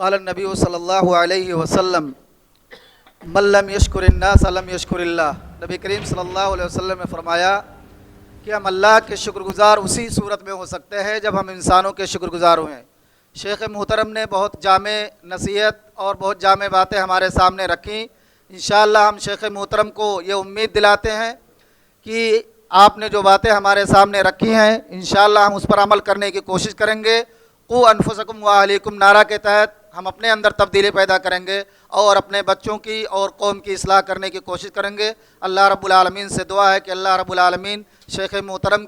قال النبی صلی اللہ علیہ وسلم من لم یشکر الناس لم یشکر اللہ. نبی کریم صلی اللہ علیہ وسلم نے فرمایا کہ ہم اللہ کے شکر گزار اسی صورت میں ہو سکتے ہیں جب ہم انسانوں کے شکر گزار ہوئیں. شیخ محترم نے بہت جامع نصیحت اور بہت جامع باتیں ہمارے سامنے رکھیں. انشاءاللہ ہم شیخ محترم کو یہ امید دلاتے ہیں کہ آپ نے جو باتیں ہمارے سامنے رکھی ہیں انشاءاللہ ہم اس پر عمل کرنے کی کوشش کریں گے. قو انفسکم واہلیکم نعرہ کے تحت ہم اپنے اندر تبدیلی پیدا کریں گے اور اپنے بچوں کی اور قوم کی اصلاح کرنے کی کوشش کریں گے. اللہ رب العالمین سے دعا ہے کہ اللہ رب العالمین شیخ محترم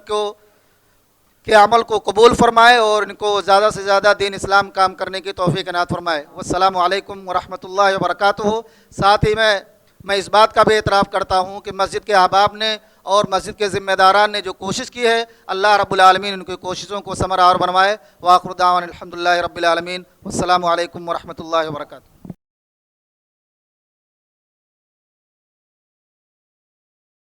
کے عمل کو قبول فرمائے اور ان کو زیادہ سے زیادہ دین اسلام کام کرنے کی توفیق عنایت فرمائے. والسلام علیکم ورحمۃ اللہ وبرکاتہ. ساتھ ہی میں اس بات کا بھی اعتراف کرتا ہوں کہ مسجد کے احباب نے اور مسجد کے ذمہ داران نے جو کوشش کی ہے اللہ رب العالمین ان کی کوششوں کو ثمرآور بنوائے. وآخر دعوانا الحمدللہ رب العالمین. والسلام علیکم ورحمۃ اللہ وبرکاتہ.